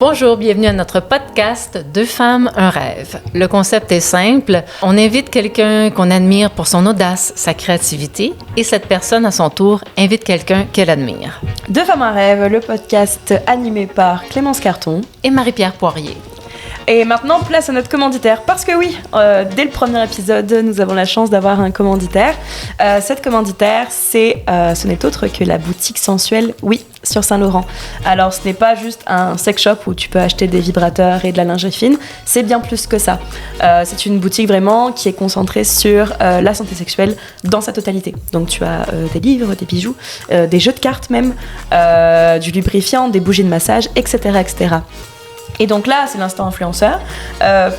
Bonjour, bienvenue à notre podcast « Deux femmes, un rêve ». Le concept est simple. On invite quelqu'un qu'on admire pour son audace, sa créativité, et cette personne, à son tour, invite quelqu'un qu'elle admire. Deux femmes, un rêve, le podcast animé par Clémence Carton et Marie-Pierre Poirier. Et maintenant, place à notre commanditaire. Parce que oui, dès le premier épisode, nous avons la chance d'avoir un commanditaire. Cette commanditaire, ce n'est autre que la boutique sensuelle, oui, sur Saint-Laurent. Alors, ce n'est pas juste un sex shop où tu peux acheter des vibrateurs et de la lingerie fine. C'est bien plus que ça. C'est une boutique vraiment qui est concentrée sur la santé sexuelle dans sa totalité. Donc, tu as des livres, des bijoux, des jeux de cartes même, du lubrifiant, des bougies de massage, etc., etc. Et donc là, c'est l'instant influenceur.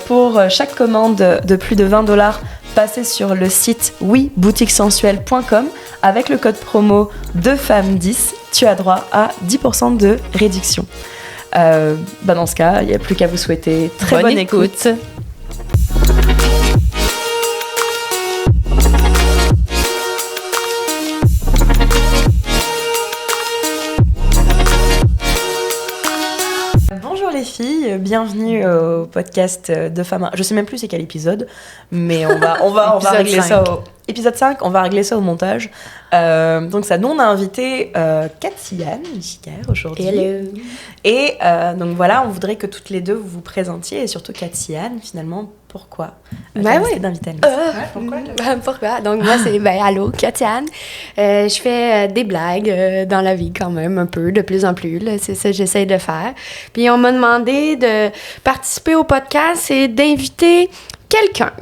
Pour chaque commande de plus de $20, passez sur le site boutiquesensuelle.com avec le code promo 2femmes10. Tu as droit à 10% de réduction. Dans ce cas, il n'y a plus qu'à vous souhaiter très bonne écoute. Les filles, bienvenue au podcast de femmes. Je sais même plus c'est quel épisode, mais on va régler 5. Ça au épisode 5, on va régler ça au montage. Donc ça, nous on a invité Cathy-Anne Giguère aujourd'hui. Hello. Et donc voilà, on voudrait que toutes les deux vous vous présentiez, et surtout Cathy-Anne, finalement, pourquoi d'inviter Anne. Pourquoi? Donc moi c'est allô, Cathy-Anne. Je fais des blagues dans la vie quand même un peu, de plus en plus. Là, c'est ça que j'essaie de faire. Puis on m'a demandé de participer au podcast et d'inviter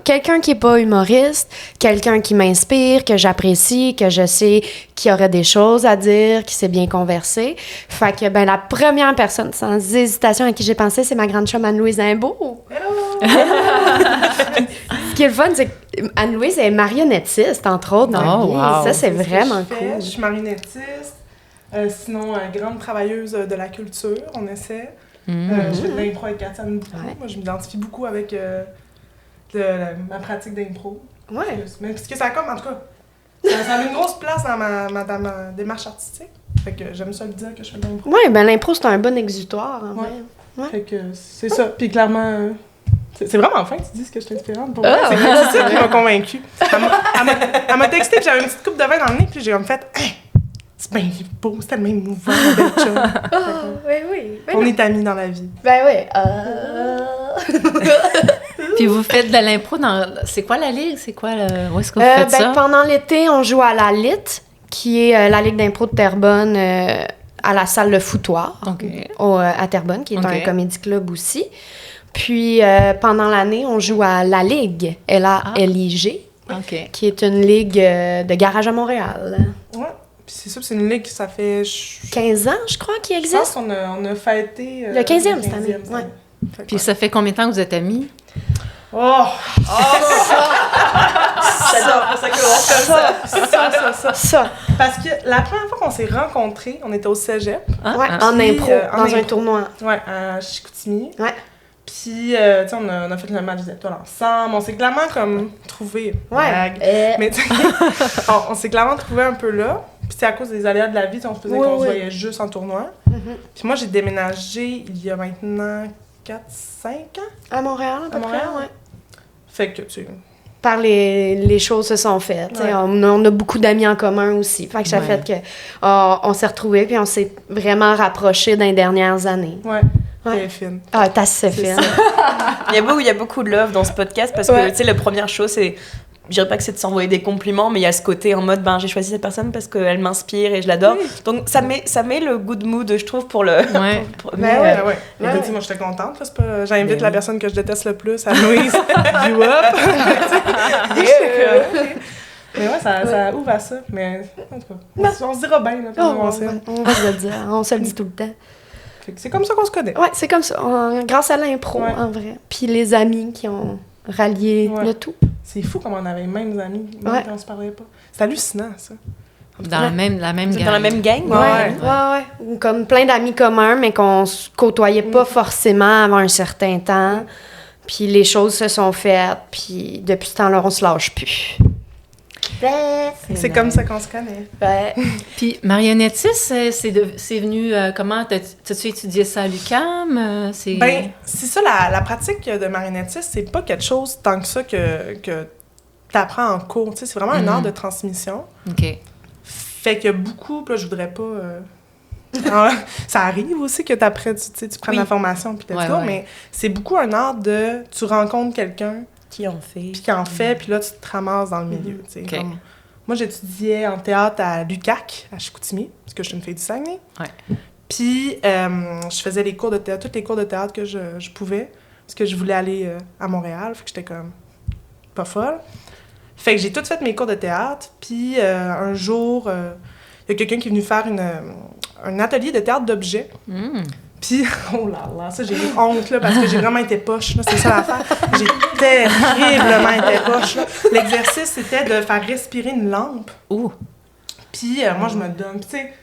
quelqu'un qui est pas humoriste, quelqu'un qui m'inspire, que j'apprécie, que je sais qui aurait des choses à dire, qui sait bien converser. Fait que la première personne sans hésitation à qui j'ai pensé, c'est ma grande chum Anne-Louise Imbeau. Hello! Ce qui est le fun, c'est qu'Anne-Louise est marionnettiste, entre autres, dans la vie. Wow. Ça, c'est vraiment cool. Je suis marionnettiste, sinon grande travailleuse de la culture, on essaie. Je fais de l'impro avec Cathy-Anne beaucoup. Ouais. Moi, je m'identifie beaucoup avec ma pratique d'impro. Ouais. Mais parce que ça a comme, en tout cas, ça a une grosse place dans ma démarche artistique. Fait que j'aime ça le dire que je fais de l'impro. Ouais, l'impro, c'est un bon exutoire, en vrai. Ouais. Fait que c'est ça. Puis clairement, c'est vraiment fin que tu dises que je suis inspirante. Pour moi, c'est ça qui m'a convaincue. Elle m'a texté que j'avais une petite coupe de vin dans le nez, puis j'ai comme fait hey, c'est bien beau, c'est tellement émouvant, belle chum. Oui. On est amis dans la vie. Puis vous faites de l'impro dans... C'est quoi la ligue? C'est quoi où est-ce que vous faites ça? Pendant l'été, on joue à la LIT, qui est la Ligue d'impro de Terrebonne, à la salle Le Foutoir, à Terrebonne, qui est un comédie club aussi. Puis pendant l'année, on joue à la Ligue, LALIG, qui est une ligue de garage à Montréal. Ouais. Puis c'est ça, c'est une ligue qui ça fait... 15 ans, je crois, qu'il existe. Je pense qu'on a fêté... le 15e cette année, ouais. Puis ça fait combien de temps que vous êtes amis? Oh! J'adore ça commence comme ça. Parce que la première fois qu'on s'est rencontrés, on était au cégep. En impro, dans un tournoi. Ouais, à Chicoutimi. Ouais. Puis, tu sais, on a fait le match des étoiles ensemble. On s'est clairement comme trouvé. Mais tu sais, on s'est clairement trouvé un peu là. Puis c'est à cause des aléas de la vie, on se faisait qu'on se voyait juste en tournoi. Puis moi, j'ai déménagé il y a maintenant 4-5 ans. À Montréal, à peu près, ouais. Fait que, tu sais... Par les choses se sont faites. Ouais. On a beaucoup d'amis en commun aussi. Fait que ça fait que on s'est retrouvés puis on s'est vraiment rapprochés dans les dernières années. Ouais. C'est fine. Ah, t'as assez fine. Il y a beaucoup de love dans ce podcast parce que, tu sais, la première chose, c'est... Je dirais pas que c'est de s'envoyer des compliments, mais il y a ce côté en mode, j'ai choisi cette personne parce qu'elle m'inspire et je l'adore. Oui. Donc, ça met le good mood, je trouve, pour le... Ouais. Mais moi, j'étais contente. Parce que j'invite la personne que je déteste le plus, à Louise. You up! Mais ça ouvre à ça. Mais en tout cas, on se dira bien. On va se le dire. On se le dit tout le temps. C'est comme ça qu'on se connaît. Ouais, c'est comme ça. Grâce à l'impro, en vrai. Puis les amis qui ont rallié le tout. C'est fou comme on avait les mêmes amis, même quand on se parlait pas. C'est hallucinant, ça. Dans la même gang. Dans la même gang? Ouais. Comme plein d'amis communs, mais qu'on se côtoyait pas forcément avant un certain temps. Puis les choses se sont faites, puis depuis ce temps-là, on se lâche plus. C'est comme ça qu'on se connaît. Ouais. Puis marionnettiste, c'est venu comment? T'as-tu étudié ça à l'UQAM? Ben, c'est ça, la pratique de marionnettiste, c'est pas quelque chose tant que ça que t'apprends en cours. Tu sais, c'est vraiment un art de transmission. OK. Fait que beaucoup, là, je voudrais pas... ça arrive aussi que tu prennes la formation puis mais c'est beaucoup un art de... Tu rencontres quelqu'un qui en fait. Puis qui en fait, puis là, tu te ramasses dans le milieu. Okay. Comme, moi, j'étudiais en théâtre à l'UQAC, à Chicoutimi, parce que je suis une fille du Saguenay. Ouais. Puis, je faisais les cours de théâtre, tous les cours de théâtre que je pouvais, parce que je voulais aller à Montréal, fait que j'étais comme pas folle. Fait que j'ai tout fait mes cours de théâtre, puis un jour, il y a quelqu'un qui est venu faire un atelier de théâtre d'objets. Puis, oh là là, ça, j'ai eu honte, là, parce que j'ai vraiment été poche, là, c'est ça l'affaire. J'ai terriblement été poche, là. L'exercice, c'était de faire respirer une lampe. Puis, moi, je me donne. Puis, tu sais,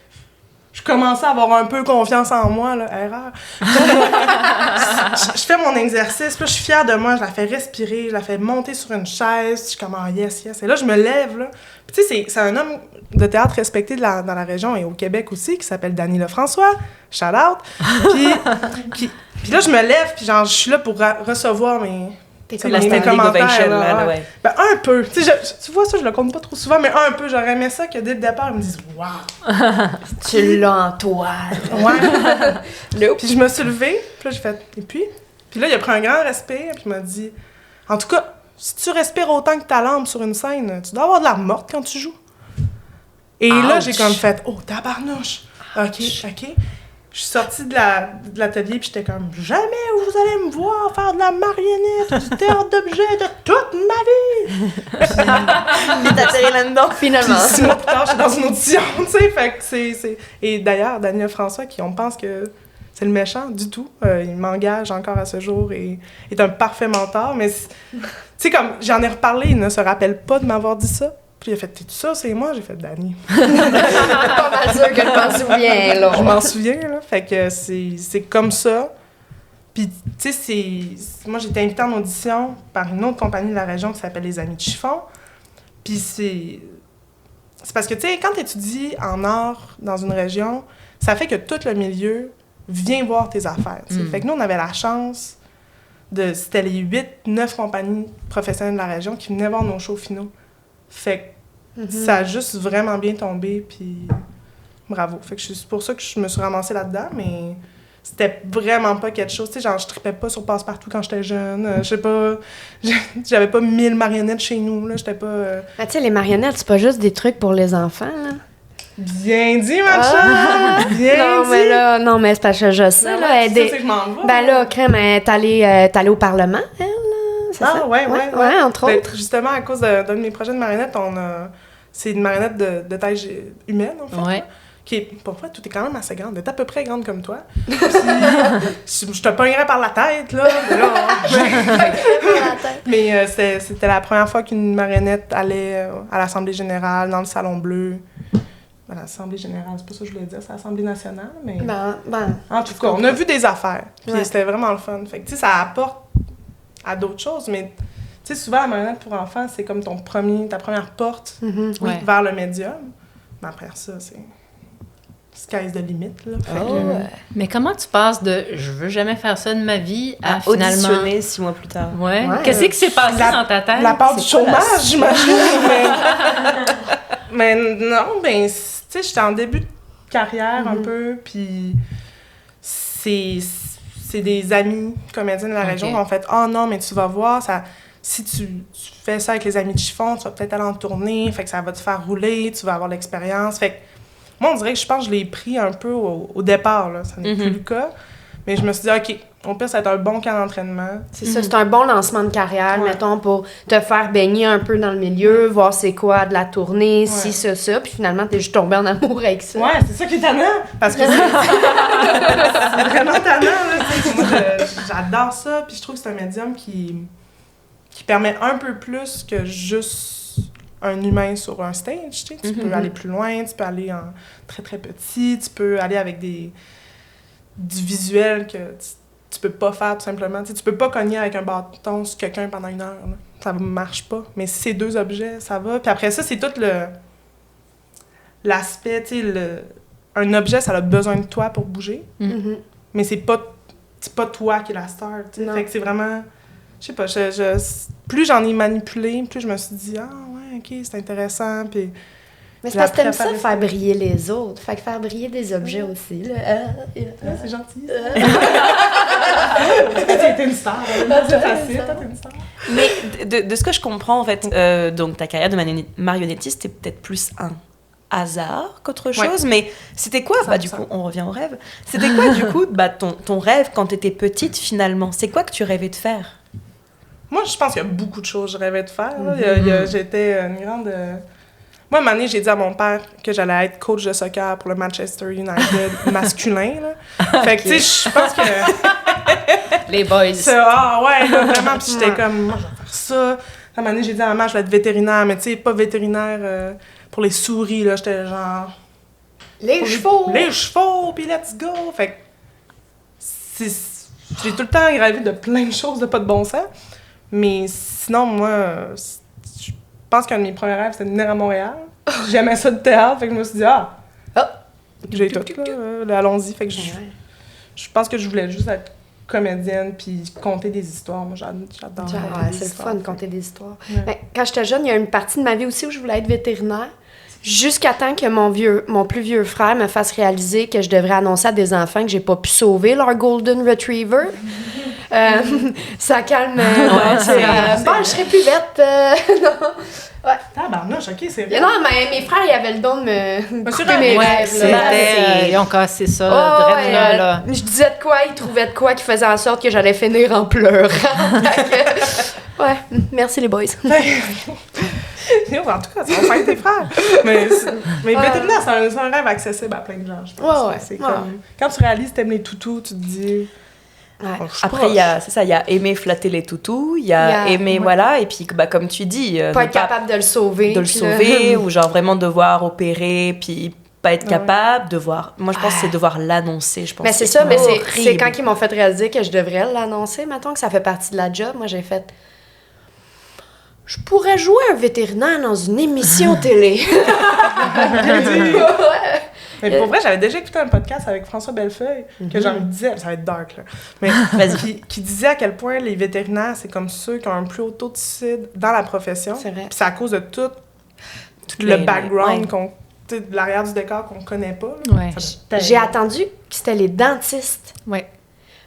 je commençais à avoir un peu confiance en moi, là, erreur. Je fais mon exercice, puis là, je suis fière de moi, je la fais respirer, je la fais monter sur une chaise, je suis comme, oh, yes, yes. Et là, je me lève, là. Puis, tu sais, c'est un homme de théâtre respecté dans la région et au Québec aussi, qui s'appelle Danny Lefrançois. Shout out! Puis là, je me lève, puis genre, je suis là pour recevoir mes commentaires. Là, ouais. Ben, un peu. Tu vois ça, je le compte pas trop souvent, mais un peu. J'aurais aimé ça que dès le départ, ils me disent « Wow! » Tu l'as en toile. Ouais. Puis je me suis levée, puis là, j'ai fait « Et puis? » Puis là, il a pris un grand respire, puis il m'a dit « En tout cas, si tu respires autant que ta lampe sur une scène, tu dois avoir de l'air morte quand tu joues. » Et là, j'ai comme fait « Oh, tabarnouche! » OK. Je suis sortie de l'atelier, puis j'étais comme « Jamais vous allez me voir faire de la marionnette, du théâtre d'objets de toute ma vie! » Puis t'as atterri là-dedans, finalement. Puis 6 mois plus tard, je suis dans une audition, tu sais, fait que c'est... Et d'ailleurs, Daniel François, on pense que c'est le méchant du tout, il m'engage encore à ce jour et est un parfait mentor, mais tu sais, comme j'en ai reparlé, il ne se rappelle pas de m'avoir dit ça. Puis il a fait « T'es-tu ça? C'est moi? » J'ai fait « Dani. » Pas mal sûr que je m'en souviens, là. Je m'en souviens, là. Fait que c'est comme ça. Puis, tu sais, moi, j'ai été invitée en audition par une autre compagnie de la région qui s'appelle Les Amis de Chiffon. Puis c'est parce que, tu sais, quand tu étudies en art dans une région, ça fait que tout le milieu vient voir tes affaires, tu sais. Fait que nous, on avait la chance c'était les 8-9 compagnies professionnelles de la région qui venaient voir nos shows finaux. Fait que ça a juste vraiment bien tombé, puis bravo. Fait que c'est pour ça que je me suis ramassée là-dedans, mais c'était vraiment pas quelque chose. Tu sais, genre, je tripais pas sur Passe-Partout quand j'étais jeune. Je sais pas, j'avais pas 1000 marionnettes chez nous, là. J'étais pas... Ah, tu sais, les marionnettes, c'est pas juste des trucs pour les enfants, là. Bien dit, ma chère! Bien dit! Mais là, non, mais c'est parce que je sais, là. C'est ça que je m'en vais. Ben là, Crème, t'es allée au Parlement, elle, là? Ah, ouais, entre autres. Justement, à cause d'un de mes projets de marionnettes, c'est une marionnette de taille humaine, en fait. Ouais. Qui est, pour vrai, tout est quand même assez grande. Elle est à peu près grande comme toi. Puis, je te pognerais par la tête, là. Mais c'était la première fois qu'une marionnette allait à l'Assemblée générale, dans le Salon Bleu. À l'Assemblée générale, c'est pas ça que je voulais dire, c'est l'Assemblée nationale, mais... en tout cas, on a vu des affaires. Puis c'était vraiment le fun. Fait que, tu sais, ça apporte à d'autres choses, mais tu sais, souvent, la marionnette pour enfants, c'est comme ta première porte vers le médium. Mais après ça, c'est sky's the limit, là. Mais comment tu passes de « je veux jamais faire ça de ma vie » à finalement... auditionner 6 mois plus tard. Ouais. Qu'est-ce qui s'est passé dans ta tête? La part du chômage, j'imagine. Mais non, ben, tu sais, j'étais en début de carrière un peu, puis c'est des amis comédiens de la région qui ont fait « Oh non, mais tu vas voir, si tu fais ça avec les Amis de Chiffon, tu vas peut-être aller en tournée, fait que ça va te faire rouler, tu vas avoir l'expérience. » Fait que moi, on dirait que je pense que je l'ai pris un peu au départ, là. Ça n'est plus le cas. Mais je me suis dit, OK, au pire, ça va être un bon camp d'entraînement. C'est ça, c'est un bon lancement de carrière, mettons, pour te faire baigner un peu dans le milieu, voir c'est quoi de la tournée, si, ça, puis finalement, t'es juste tombé en amour avec ça. Ouais, c'est ça qui est tannant, parce que c'est vraiment tannant, là, tu sais. Moi, j'adore ça, puis je trouve que c'est un médium qui permet un peu plus que juste un humain sur un stage, tu sais. Tu peux aller plus loin, tu peux aller en très, très petit, tu peux aller avec du visuel que tu peux pas faire, tout simplement. Tu sais, tu peux pas cogner avec un bâton sur quelqu'un pendant 1 heure, là. Ça marche pas. Mais si c'est 2 objets, ça va. Puis après ça, c'est tout l'aspect, tu sais, un objet, ça a besoin de toi pour bouger. Mhm. Mais c'est pas toi qui est la star, tu sais. Fait que c'est vraiment... Je sais pas, plus j'en ai manipulé, plus je me suis dit « Ah, ouais, OK, c'est intéressant. » Puis mais c'est parce que t'aimes ça, faire briller les autres. Fait que faire briller des objets aussi, là. C'est gentil. T'es une star. C'est facile, toi, t'es une star. Mais de ce que je comprends, en fait, donc ta carrière de marionnettiste, c'était peut-être plus un hasard qu'autre chose, mais c'était quoi, du coup, on revient au rêve, c'était quoi, du coup, ton rêve quand t'étais petite, finalement? C'est quoi que tu rêvais de faire? Moi, je pense qu'il y a beaucoup de choses que je rêvais de faire. J'étais une grande... Moi, une année, j'ai dit à mon père que j'allais être coach de soccer pour le Manchester United masculin. Là. Fait que, tu sais, je pense que... Les boys. Ouais, là, vraiment. Puis j'étais comme, moi, je vais faire ça. À un moment donné, j'ai dit à maman, je vais être vétérinaire, mais tu sais, pas vétérinaire pour les souris, là. J'étais genre... Les chevaux! Les chevaux, puis let's go! Fait que... J'ai tout le temps rêvé de plein de choses de pas de bon sens. Mais sinon, moi, je pense qu'un de mes premiers rêves, c'était de venir à Montréal. J'aimais ça de théâtre, fait que je me suis dit, j'ai tout, là, allons-y. Fait que je pense que je voulais juste être comédienne puis conter des histoires. Moi, j'adore. C'est le fun de conter des histoires. Ouais. Mais quand j'étais jeune, il y a une partie de ma vie aussi où je voulais être vétérinaire. Jusqu'à temps que mon plus vieux frère me fasse réaliser que je devrais annoncer à des enfants que j'ai pas pu sauver leur Golden Retriever. Ça calme. Je serais plus bête. Non. Ouais. Tabarnouche, OK, c'est vrai. Non, mais mes frères, ils avaient le don de me couper mes rêves. Ils ont cassé ça, là. Je disais de quoi, ils trouvaient de quoi qui faisait en sorte que j'allais finir en pleurant. Ouais, merci les boys. En tout cas, ça va faire tes frères. Mais vétérinaire, c'est un rêve accessible à plein de gens, je pense. C'est comme... Quand tu réalises t'aimes les toutous, tu te dis... Ouais. Après, il y a aimer flatter les toutous, il y a aimer, voilà, et puis comme tu dis... pas être capable de le sauver. De le sauver, ou genre vraiment devoir opérer, puis pas être capable, devoir... Moi, je pense que c'est devoir l'annoncer, je pense. Mais c'est ça, mais c'est quand ils m'ont fait réaliser que je devrais l'annoncer, mettons, que ça fait partie de la job. Moi, j'ai fait... Je pourrais jouer un vétérinaire dans une émission télé. Mais pour vrai, j'avais déjà écouté un podcast avec François Bellefeuille, que j'en disais, ça va être dark, là, mais qui disait à quel point les vétérinaires, c'est comme ceux qui ont un plus haut taux de suicide dans la profession. C'est vrai. Puis c'est à cause de tout le background, de l'arrière du décor qu'on connaît pas. Ouais. J'ai attendu que c'était les dentistes. Ouais.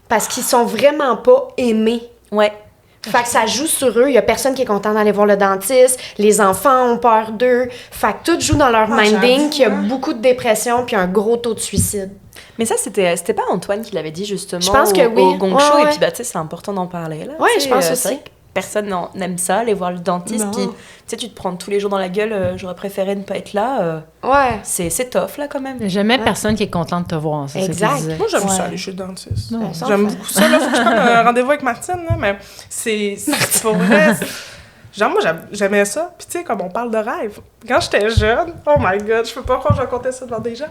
Parce qu'ils sont vraiment pas aimés. Ouais. Fait que ça joue sur eux. Il y a personne qui est content d'aller voir le dentiste. Les enfants ont peur d'eux. Fait que tout joue dans leur minding, qu'il y a beaucoup de dépression puis un gros taux de suicide. Mais ça, c'était pas Antoine qui l'avait dit, justement, je pense que au Gong Show. Ouais. Et puis, tu sais, c'est important d'en parler, là. Ouais, je pense aussi. Personne n'aime ça, aller voir le dentiste. Puis, tu sais, tu te prends tous les jours dans la gueule, j'aurais préféré ne pas être là. Ouais. C'est tough, là, quand même. Il n'y a jamais personne qui est content de te voir. Ça, exact. Moi, j'aime ça, aller chez le dentiste. Non, j'aime beaucoup ça. Là, faut que je prenne un rendez-vous avec Martine, là, mais c'est pour vrai. Genre, moi, j'aimais ça. Puis, tu sais, comme on parle de rêve, quand j'étais jeune, oh my God, je peux pas croire que je racontais ça devant des gens.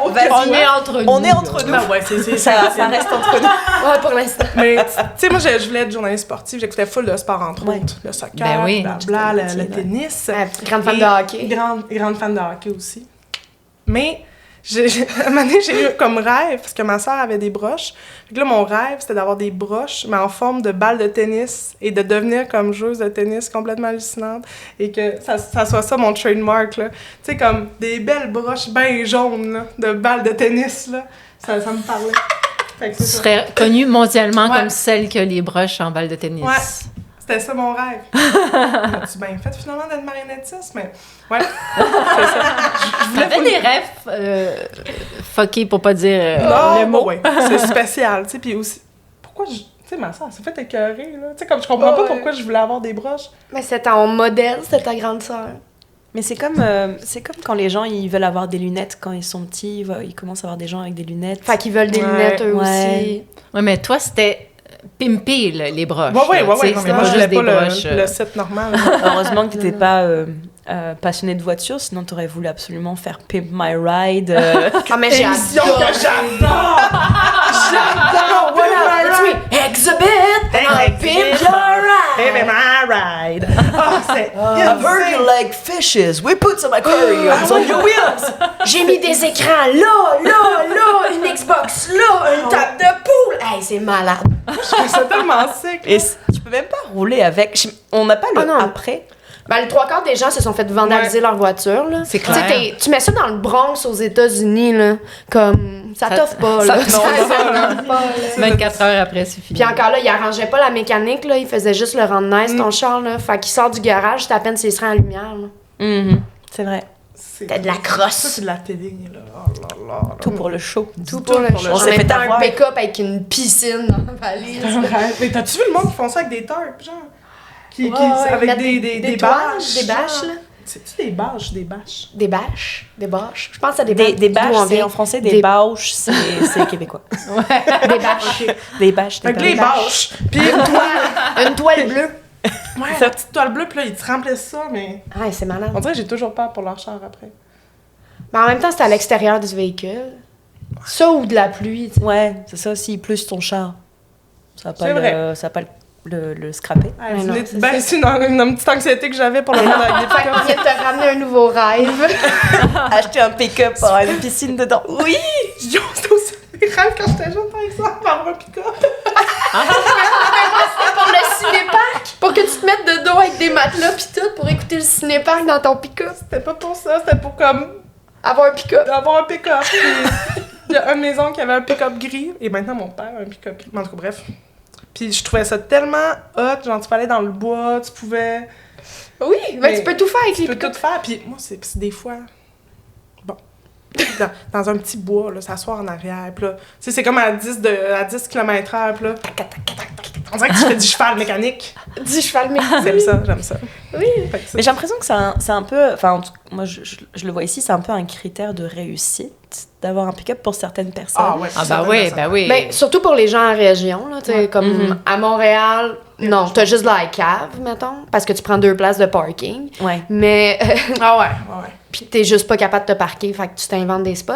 On est entre nous. On est entre nous. Ouais, ça reste entre nous. Ouais, pour l'instant. Mais, tu sais, moi, je voulais être journaliste sportive. J'écutais full de sport, entre autres. Le soccer, le tennis. Grande fan de hockey. Grande fan de hockey aussi. Mais... à un moment donné, j'ai eu comme rêve, parce que ma soeur avait des broches. Fait que là, mon rêve, c'était d'avoir des broches, mais en forme de balle de tennis, et de devenir comme joueuse de tennis complètement hallucinante, et que ça soit ça mon trademark, là. Tu sais, comme des belles broches bien jaunes, là, de balles de tennis, là. Ça me parlait. Fait que tu serais connue mondialement comme celle qui a les broches en balle de tennis. Ouais. C'était ça mon rêve. As-tu bien fait finalement d'être marionnettiste? Mais ouais, c'est ça. J'avais des rêves fuckés pour pas dire non, le mot. Ouais, c'est spécial, tu sais. Puis aussi, pourquoi tu sais, ma soeur, elle s'est fait écœurer, là. Tu sais, comme je comprends pas pourquoi je voulais avoir des broches. Mais c'était ton modèle, c'était ta grande sœur. Mais c'est comme quand les gens, ils veulent avoir des lunettes quand ils sont petits. Ils commencent à avoir des gens avec des lunettes. Fait qu'ils veulent des lunettes eux aussi. Ouais, mais toi, c'était... pimper les broches. Ouais. Non, mais moi, je voulais pas broches, le set normal. Heureusement que t'étais pas passionné de voiture, sinon t'aurais voulu absolument faire Pimp My Ride. Ah, mais émission que j'adore! J'adore! Voilà! it. I've heard you like fishes. We put some aquariums on your wheels. J'ai mis des écrans là, une Xbox là, une table de poule. Hey, c'est malade. Je trouve ça tellement sick. Et tu peux même pas rouler avec. On n'a pas le après. Ben, les 3/4 des gens se sont fait vandaliser leur voiture, là. C'est clair. Tu sais, tu mets ça dans le Bronx aux États-Unis, là. Comme, ça t'offre pas, là. Ça t'offre pas, là. 24 heures après, c'est fini. Puis encore là, il arrangeait pas la mécanique, là. Il faisait juste le rendre nice, ton char, là. Fait qu'il sort du garage, c'est à peine s'il serait en lumière, là. C'est vrai. T'as de la crosse. Ça, c'est de la télé, là. Oh là là. Tout pour le show. Tout pour le show. On En s'est même fait temps, un avoir. pick-up avec une piscine dans la valise. Mais t'as-tu vu le monde qui font ça avec des tarps, genre? Avec mettre des toiles, bâches. des bâches, là. C'est-tu des bâches? Des bâches? Des bâches. Des bâches. Je pense à des Des bâches. bâches, c'est en français, des bâches, c'est québécois. Des bâches. Des bâches, des Avec les bâches. bâches. Puis Une toile bleue. sa petite toile bleue, puis là, ils te remplissent ça, mais... Ah, c'est malade. On dirait que j'ai toujours peur pour leur char après. Mais en même temps, c'est à l'extérieur du véhicule. Ça ou de la pluie, tu sais. Ouais, c'est ça, s'il pleut sur ton char. Ça C'est vrai. va pas le scraper. Ah, Mais non, c'est une petite anxiété que j'avais pour le monde avec des Fait qu'on vient de te ramener un nouveau rêve. Acheter un pick-up pour avoir une piscine dedans. Oui! Yo, c'était aussi mes rêves quand j'étais jeune, par exemple, avoir un pick-up. Pour le cinéparc. Pour que tu te mettes de dos avec des matelas pis tout pour écouter le cinéparc dans ton pick-up. C'était pas pour ça, c'était pour comme Avoir un pick-up. avoir un pick-up. Puis il y a une maison qui avait un pick-up gris, et maintenant mon père a un pick-up gris. En tout cas, bref. Puis je trouvais ça tellement hot, genre tu peux aller dans le bois, tu pouvais... Oui, mais tu peux tout faire avec les Tu peux pick-up. tout faire, puis moi, c'est des fois... Bon. Dans un petit bois, là, s'asseoir en arrière, puis là... Tu sais, c'est comme à 10 km/h, puis là... On dirait que tu fais du cheval mécanique. Du cheval mais J'aime ça. Oui. Fait que ça- Mais j'ai l'impression que c'est un peu... Enfin, en tout cas, moi, je le vois ici, c'est un peu un critère de réussite d'avoir un pick-up pour certaines personnes. Ah ouais, Ah, bah oui, bah oui. Ben, surtout pour les gens en région, là, tu sais, comme à Montréal, non, t'as juste de la cave, mettons, parce que tu prends 2 places de parking. Ouais. Mais Ah ouais. puis t'es juste pas capable de te parquer, fait que tu t'inventes des spots.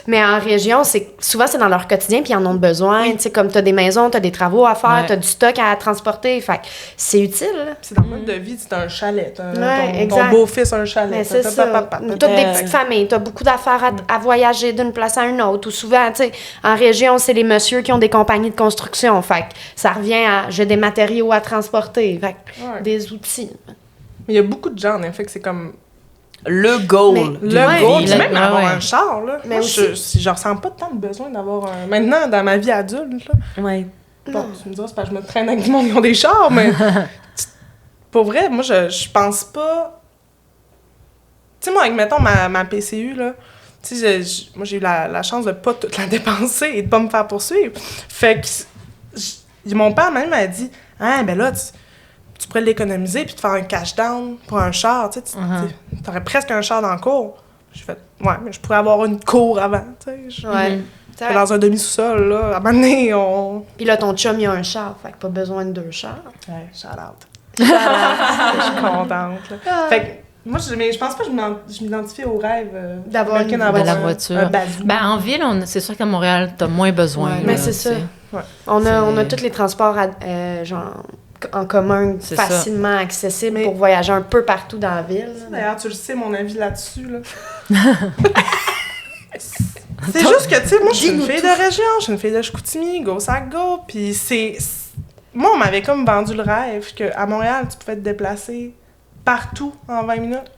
Mais en région, souvent c'est dans leur quotidien, puis ils en ont besoin. Tu sais, comme t'as des maisons, t'as des travaux à faire, Ouais. t'as du stock à transporter, fait que c'est utile. Là. C'est dans le mode de vie, c'est un chalet. T'as ton exact. beau-fils a un chalet. Mais c'est ça. Toutes des petites familles, t'as beaucoup d'affaires à voyager d'une place à une autre. Ou souvent, tu sais, en région, c'est les messieurs qui ont des compagnies de construction. Fait que ça revient à j'ai des matériaux à transporter, fait que Ouais. des outils. Mais il y a beaucoup de gens, en effet, que c'est comme Le goal. Mais- le Ouais. goal. Puis Puis là, même avoir ouais. un char, là. Mais Moi, aussi- je ressens pas tant de besoin d'avoir un... Maintenant, dans ma vie adulte, là. Ouais. Bon, tu me diras, c'est parce que je me traîne avec du monde qui ont des chars, mais... Pour vrai, moi, je pense pas... Tu sais, moi, avec, mettons, ma PCU, là... Tu sais, moi, j'ai eu la chance de pas toute la dépenser et de pas me faire poursuivre. Fait que... mon père, même, m'a dit... Ah, ben là, tu pourrais l'économiser puis te faire un cash down pour un char, tu sais. T'aurais presque un char dans le cours. J'ai fait... Ouais, mais je pourrais avoir une cour avant, tu sais. Ouais. J'étais dans un demi-sous-sol, là. À un moment donné, on... Puis là, ton chum, il a un char, fait que pas besoin de 2 chars. Ouais, shout out. Je suis contente, là. Fait que, moi, mais je pense pas que je m'identifie au rêve D'avoir américain une- de la un voiture. bazou. Ben, en ville, c'est sûr qu'à Montréal, t'as moins besoin. Ouais, là, mais c'est tu ça. sais. On a C'est- tous les transports genre en commun C'est ça. facilement accessibles Mais- pour voyager un peu partout dans la ville. D'ailleurs, tu le sais, mon avis là-dessus, là. C'est juste que, tu sais, moi, je suis une fille de région, je suis une fille de Chicoutimi, go, ça go, puis moi, on m'avait comme vendu le rêve qu'à Montréal, tu pouvais te déplacer partout en 20 minutes.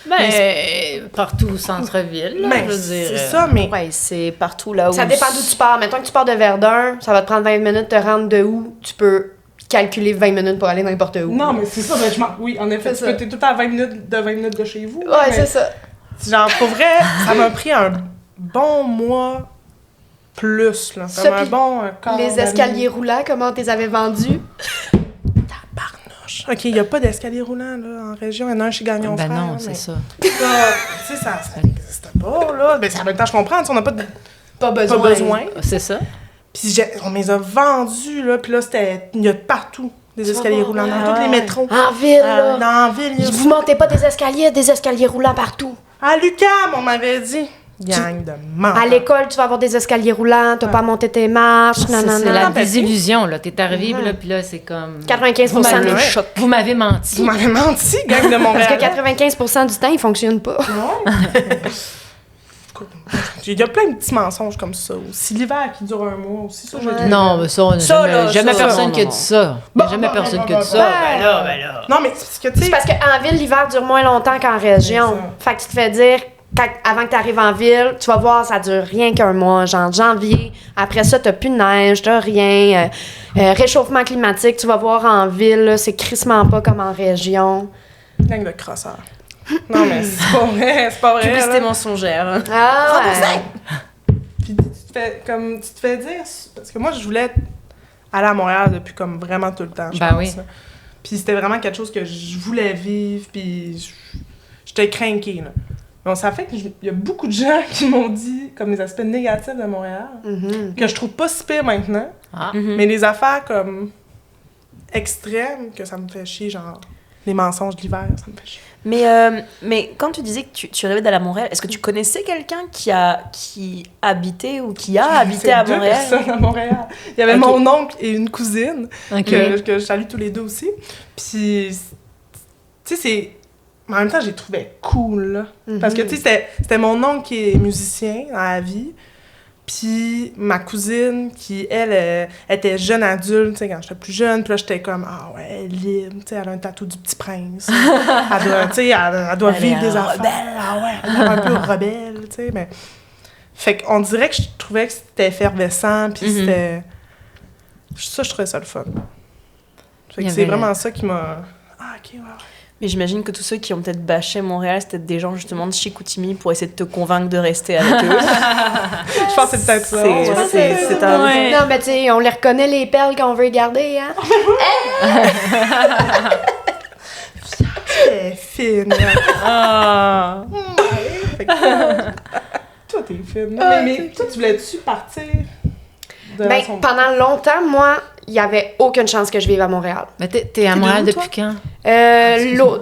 Ben, partout au centre-ville, là, Mais je veux dire. c'est ça, mais... Ouais, c'est partout là où... Ça dépend d'où tu pars. Mettons que tu pars de Verdun, ça va te prendre 20 minutes de te rendre de où. Tu peux calculer 20 minutes pour aller n'importe où. Non, mais c'est ça, ben, oui, en effet, C'est tu ça. t'es tout le temps à 20 minutes de chez vous. Ouais, mais- c'est ça. Genre, pour vrai, ça m'a pris un bon mois plus, là. Ça, Comme un puis bon quart Les d'année. escaliers roulants, comment tu les avais vendus? Tabarnouche. OK, il n'y a pas d'escalier roulant, là, en région. Il y en a un chez Gagnon Ben Frères. non, mais c'est ça. Tu sais, ça n'existe pas, là. Mais en même temps, je comprends, tu sais, on n'a pas Pas besoin. besoin. C'est ça. Puis on me les a vendus, là. Puis là, il y a partout des escaliers roulants dans tous les métros. En ville, là. Dans la ville, il y a... Vous montez pas des escaliers roulants partout. À l'UQAM, on m'avait dit. Gang de menteurs. À l'école, tu vas avoir des escaliers roulants, t'as pas à monter tes marches, C'est la nanana. désillusion, là. T'es arrivé, là, puis là, c'est comme... 95% des chocs. Vous m'avez menti. Vous m'avez menti, gang de Montréal. Parce que 95% du temps, ils fonctionnent pas. Il y a plein de petits mensonges comme ça. Aussi l'hiver qui dure un mois aussi, ça, j'ai Non, mais ça, on n'a jamais personne qui a dit ça. Il n'y a jamais personne qui a dit ça. Ben là. Non, mais c'est que, tu sais... C'est parce qu'en ville, l'hiver dure moins longtemps qu'en région. Fait que tu te fais dire, avant que tu arrives en ville, tu vas voir, ça dure rien qu'un mois, genre janvier. Après ça, t'as plus de neige, t'as rien. Réchauffement climatique, tu vas voir en ville, là, c'est crissement pas comme en région. Gang de crosseurs. Non, mais c'est pas vrai, c'est pas vrai. Publicité là. mensongère. Ah ouais. Puis tu te fais dire... Parce que moi, je voulais aller à Montréal depuis comme vraiment tout le temps, je pense. Oui. Là. Puis c'était vraiment quelque chose que je voulais vivre, puis j'étais craquée, là. Bon, ça fait qu'il y a beaucoup de gens qui m'ont dit, comme les aspects négatifs de Montréal, que je trouve pas si pire maintenant, mais les affaires comme extrêmes, que ça me fait chier, genre les mensonges de l'hiver, ça me fait chier. Mais quand tu disais que tu rêvais d'aller à Montréal, est-ce que tu connaissais quelqu'un qui habitait ou qui a habité à Montréal? Deux personnes à Montréal. Il y avait mon oncle et une cousine, que je salue tous les deux aussi. Puis, tu sais, c'est... Mais en même temps, je les trouvais cool, là. Parce que, tu sais, c'était mon oncle qui est musicien dans la vie. Puis ma cousine, qui, elle, était jeune adulte, tu sais, quand j'étais plus jeune. Puis là, j'étais comme, ah ouais, elle est libre, tu sais, elle a un tatou du Petit Prince. Elle doit, tu sais, elle doit vivre des affaires. Rebelle, ah ouais, elle est un peu rebelle, tu sais, mais... Fait qu'on dirait que je trouvais que c'était effervescent, puis c'était... Ça, je trouvais ça le fun. Fait que c'est vraiment ça qui m'a... Ah, OK, ouais. Mais j'imagine que tous ceux qui ont peut-être bâché Montréal, c'était des gens justement de Chicoutimi pour essayer de te convaincre de rester avec eux. Je pense que c'est peut-être ça. C'est un... Ouais. Non, mais tu sais, on les reconnaît les perles qu'on veut garder, hein? C'est fine. Ah. Fait que, toi, t'es fine. Mais toi, tu voulais-tu partir de Ben, pendant longtemps, moi, il n'y avait aucune chance que je vive à Montréal. Mais t'es à Montréal depuis quand?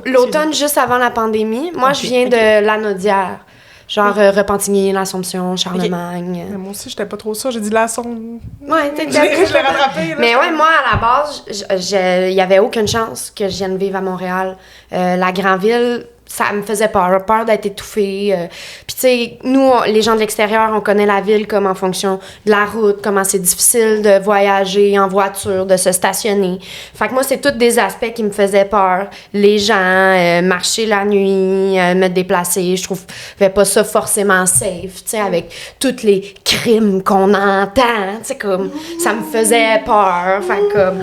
L'automne, juste avant la pandémie. Moi, je viens de Lanaudière. Genre Repentigny, l'Assomption, Charlemagne. Mais moi aussi, j'étais pas trop ça. J'ai dit Laçon. Ouais, je l'ai rattrapé. Là. Mais ouais, moi, à la base, il y avait aucune chance que je vienne vivre à Montréal. La grande ville, ça me faisait peur d'être étouffée. Puis tu sais, nous, les gens de l'extérieur, on connaît la ville comme en fonction de la route, comment c'est difficile de voyager en voiture, de se stationner. Fait que moi, c'est tous des aspects qui me faisaient peur. Les gens, marcher la nuit, me déplacer, je trouvais pas ça forcément safe, tu sais, avec tous les crimes qu'on entend, tu sais, comme, ça me faisait peur. Fait que comme...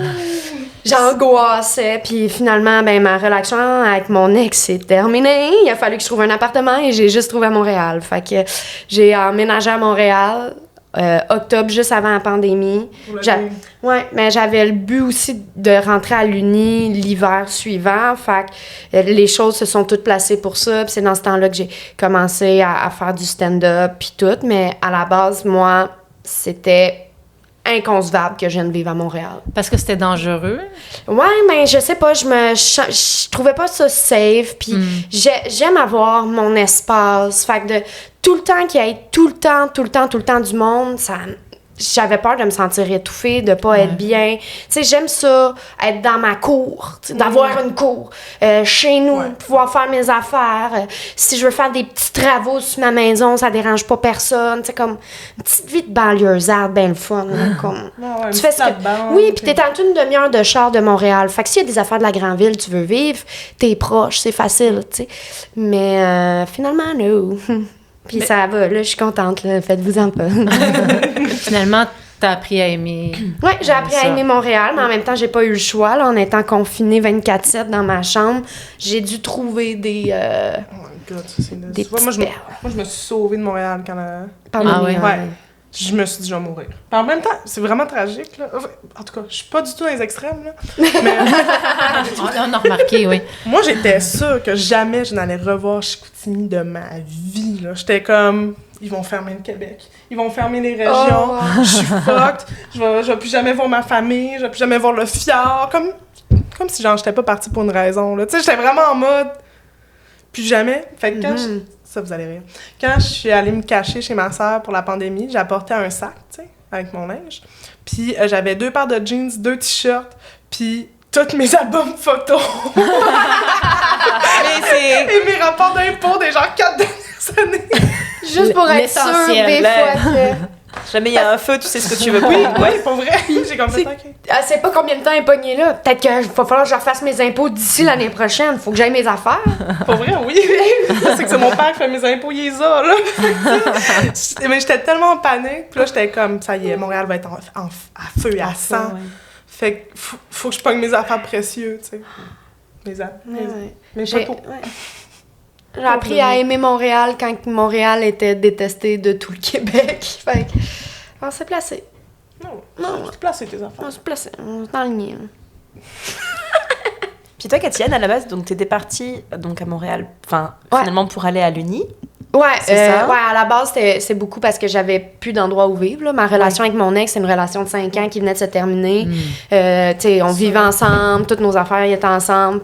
J'angoissais, puis finalement, ben ma relation avec mon ex s'est terminée. Il a fallu que je trouve un appartement et j'ai juste trouvé à Montréal. Fait que j'ai emménagé à Montréal, octobre, juste avant la pandémie. Ouais, mais j'avais le but aussi de rentrer à l'Uni l'hiver suivant. Fait que les choses se sont toutes placées pour ça. Puis c'est dans ce temps-là que j'ai commencé à faire du stand-up puis tout. Mais à la base, moi, c'était inconcevable que je vienne vivre à Montréal. Parce que c'était dangereux? Ouais, mais je sais pas, je trouvais pas ça safe, puis j'aime avoir mon espace. Fait que de tout le temps qu'il y ait tout le temps du monde, j'avais peur de me sentir étouffée, de pas être bien. Tu sais, j'aime ça, être dans ma cour, d'avoir une cour. Chez nous, pouvoir faire mes affaires. Si je veux faire des petits travaux sur ma maison, ça dérange pas personne. Tu sais, comme une petite vie de banlieusarde, ben le fun. Comme, tu fais ce que... Oui, puis t'es à une demi-heure de char de Montréal. Fait que s'il y a des affaires de la grande ville, tu veux vivre, t'es proche, c'est facile, tu sais. Mais finalement, non. Puis ça va, là, je suis contente, là, faites-vous-en pas. Finalement, t'as appris à aimer... Oui, j'ai appris à aimer Montréal, mais en même temps, j'ai pas eu le choix, là, en étant confinée 24/7 dans ma chambre. J'ai dû trouver des... Oh my God, ça, c'est... Des moi, je me suis sauvée de Montréal quand ouais. Je me suis dit, je vais mourir. Puis en même temps, c'est vraiment tragique, là. En tout cas, je suis pas du tout dans les extrêmes, là. Mais... On a remarqué, oui. Moi, j'étais sûre que jamais je n'allais revoir Chicoutimi de ma vie, là. J'étais comme... Ils vont fermer le Québec. Ils vont fermer les régions. Je suis fucked. Je vais plus jamais voir ma famille. Je vais plus jamais voir le fjord. Comme si, genre, j'étais pas partie pour une raison, là. Tu sais, j'étais vraiment en mode... Plus jamais. Fait que quand Ça, vous allez rire. Quand je suis allée me cacher chez ma sœur pour la pandémie, j'apportais un sac, tu sais, avec mon linge. Puis j'avais 2 paires de jeans, 2 t-shirts, puis tous mes albums photos. Et mes rapports d'impôts des genre 4 dernières années. Juste pour être sûre des fois que... Jamais il y a un feu, tu sais ce que tu veux. Oui, pour vrai. J'ai comme ça, OK. Elle sait pas combien de temps elle est pognée là. Peut-être qu'il va falloir que je refasse mes impôts d'ici l'année prochaine. Faut que j'aille mes affaires. Pour vrai, oui. C'est que c'est mon père qui fait mes impôts, il les a, là. Mais j'étais tellement en panique. Puis là, j'étais comme, ça y est, Montréal va être à feu et à sang. Ouais. Fait que faut que je pogne mes affaires précieuses, tu sais. Mes photos. J'ai appris à aimer Montréal quand Montréal était détesté de tout le Québec. Fait que, on s'est placé. Non, on s'est placé tes affaires. On s'est placé. On s'est enligné. Puis toi, Katiane, à la base, donc t'étais partie donc à Montréal, finalement pour aller à l'Uni. Ouais, à la base, c'est beaucoup parce que j'avais plus d'endroit où vivre. Là. Ma relation avec mon ex, c'est une relation de 5 ans qui venait de se terminer. Tu sais, on vivait ensemble, toutes nos affaires étaient ensemble.